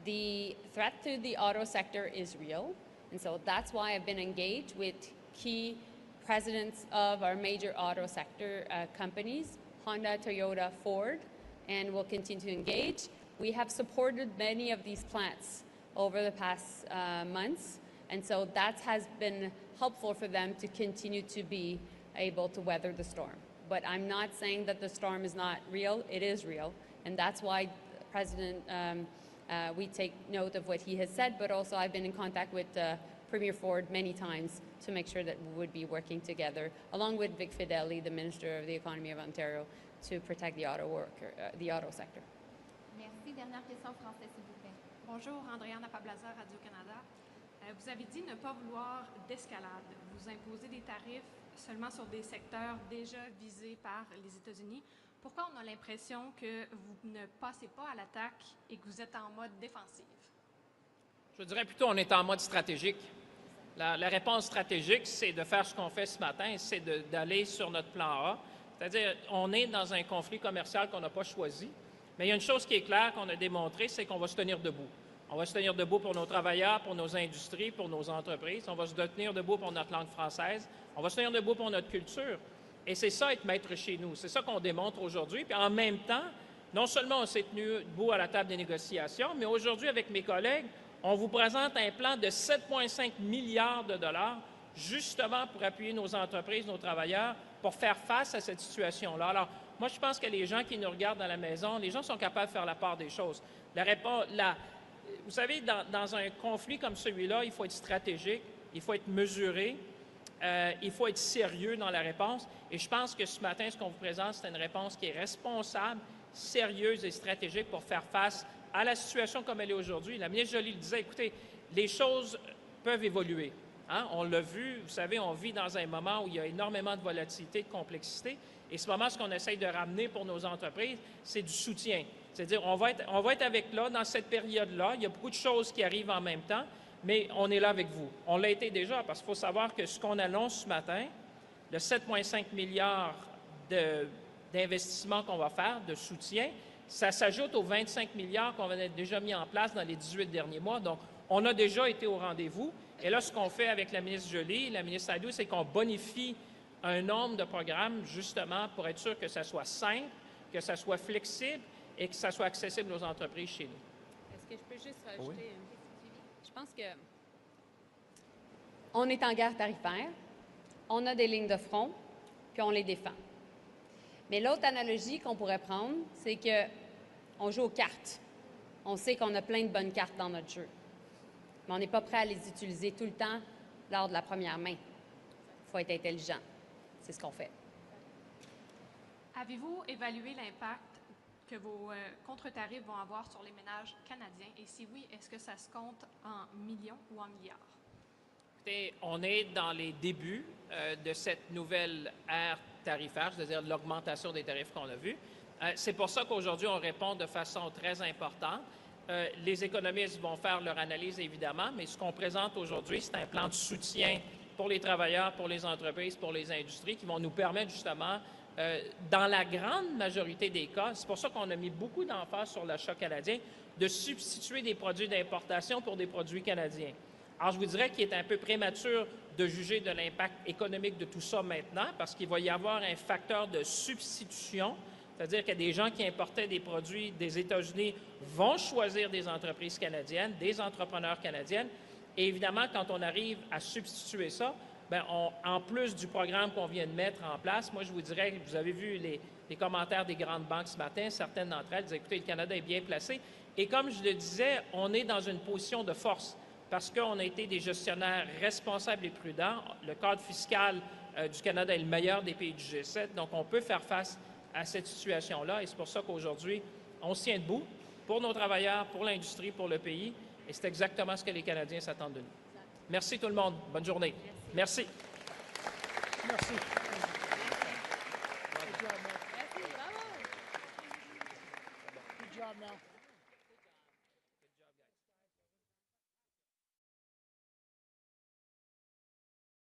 the threat to the auto sector is real. And so that's why I've been engaged with key presidents of our major auto sector companies, Honda, Toyota, Ford, and we'll continue to engage. We have supported many of these plants over the past months, and so that has been helpful for them to continue to be able to weather the storm. But I'm not saying that the storm is not real. It is real, and that's why President, we take note of what he has said, but also I've been in contact with Premier Ford many times to make sure that we would be working together, along with Vic Fedeli, the Minister of the Economy of Ontario, to protect the auto sector. Merci. Dernière question française, s'il vous plaît. Bonjour, Andréane Pablaza, Radio-Canada. Vous avez dit ne pas vouloir d'escalade. Vous imposez des tarifs seulement sur des secteurs déjà visés par les États-Unis. Pourquoi on a l'impression que vous ne passez pas à l'attaque et que vous êtes en mode défensif? Je dirais plutôt on est en mode stratégique. La réponse stratégique, c'est de faire ce qu'on fait ce matin, c'est d'aller sur notre plan A. C'est-à-dire, on est dans un conflit commercial qu'on n'a pas choisi, mais il y a une chose qui est claire qu'on a démontrée, c'est qu'on va se tenir debout. On va se tenir debout pour nos travailleurs, pour nos industries, pour nos entreprises. On va se tenir debout pour notre langue française. On va se tenir debout pour notre culture. Et c'est ça, être maître chez nous. C'est ça qu'on démontre aujourd'hui. Puis en même temps, non seulement on s'est tenu debout à la table des négociations, mais aujourd'hui, avec mes collègues, on vous présente un plan de 7,5 milliards de dollars, justement pour appuyer nos entreprises, nos travailleurs, pour faire face à cette situation-là. Alors, moi, je pense que les gens qui nous regardent à la maison, les gens sont capables de faire la part des choses. vous savez, dans un conflit comme celui-là, il faut être stratégique, il faut être mesuré, il faut être sérieux dans la réponse. Et je pense que ce matin, ce qu'on vous présente, c'est une réponse qui est responsable, sérieuse et stratégique pour faire face à la situation comme elle est aujourd'hui. La ministre Joly le disait, écoutez, les choses peuvent évoluer. Hein? On l'a vu, vous savez, on vit dans un moment où il y a énormément de volatilité, de complexité. Et ce moment, ce qu'on essaye de ramener pour nos entreprises, c'est du soutien. C'est-à-dire, on va être avec là, dans cette période-là. Il y a beaucoup de choses qui arrivent en même temps, mais on est là avec vous. On l'a été déjà, parce qu'il faut savoir que ce qu'on annonce ce matin, le 7,5 milliards d'investissements qu'on va faire, de soutien, ça s'ajoute aux 25 milliards qu'on a déjà mis en place dans les 18 derniers mois. Donc, on a déjà été au rendez-vous. Et là, ce qu'on fait avec la ministre Joly, la ministre Nadeau, c'est qu'on bonifie un nombre de programmes, justement, pour être sûr que ça soit simple, que ça soit flexible et que ça soit accessible aux entreprises chez nous. Est-ce que je peux juste rajouter une petite suivi? Je pense que on est en guerre tarifaire, on a des lignes de front, puis on les défend. Mais l'autre analogie qu'on pourrait prendre, c'est qu'on joue aux cartes. On sait qu'on a plein de bonnes cartes dans notre jeu, mais on n'est pas prêt à les utiliser tout le temps lors de la première main. Il faut être intelligent. C'est ce qu'on fait. Avez-vous évalué l'impact que vos contre-tarifs vont avoir sur les ménages canadiens? Et si oui, est-ce que ça se compte en millions ou en milliards? Écoutez, on est dans les débuts de cette nouvelle ère tarifaire, c'est-à-dire de l'augmentation des tarifs qu'on a vus. C'est pour ça qu'aujourd'hui, on répond de façon très importante. Les économistes vont faire leur analyse, évidemment, mais ce qu'on présente aujourd'hui, c'est un plan de soutien pour les travailleurs, pour les entreprises, pour les industries, qui vont nous permettre justement, dans la grande majorité des cas, c'est pour ça qu'on a mis beaucoup d'emphase sur l'achat canadien, de substituer des produits d'importation pour des produits canadiens. Alors, je vous dirais qu'il est un peu prématuré de juger de l'impact économique de tout ça maintenant, parce qu'il va y avoir un facteur de substitution, c'est-à-dire que des gens qui importaient des produits des États-Unis vont choisir des entreprises canadiennes, des entrepreneurs canadiennes. Et évidemment, quand on arrive à substituer ça, bien, en plus du programme qu'on vient de mettre en place, moi, je vous dirais, vous avez vu les commentaires des grandes banques ce matin, certaines d'entre elles disaient, écoutez, le Canada est bien placé. Et comme je le disais, on est dans une position de force parce qu'on a été des gestionnaires responsables et prudents. Le cadre fiscal du Canada est le meilleur des pays du G7, donc on peut faire face à cette situation-là. Et c'est pour ça qu'aujourd'hui, on se tient debout pour nos travailleurs, pour l'industrie, pour le pays. Et c'est exactement ce que les Canadiens s'attendent de nous. Merci tout le monde. Bonne journée. Merci. Merci. Merci, bravo. Good job, Mel.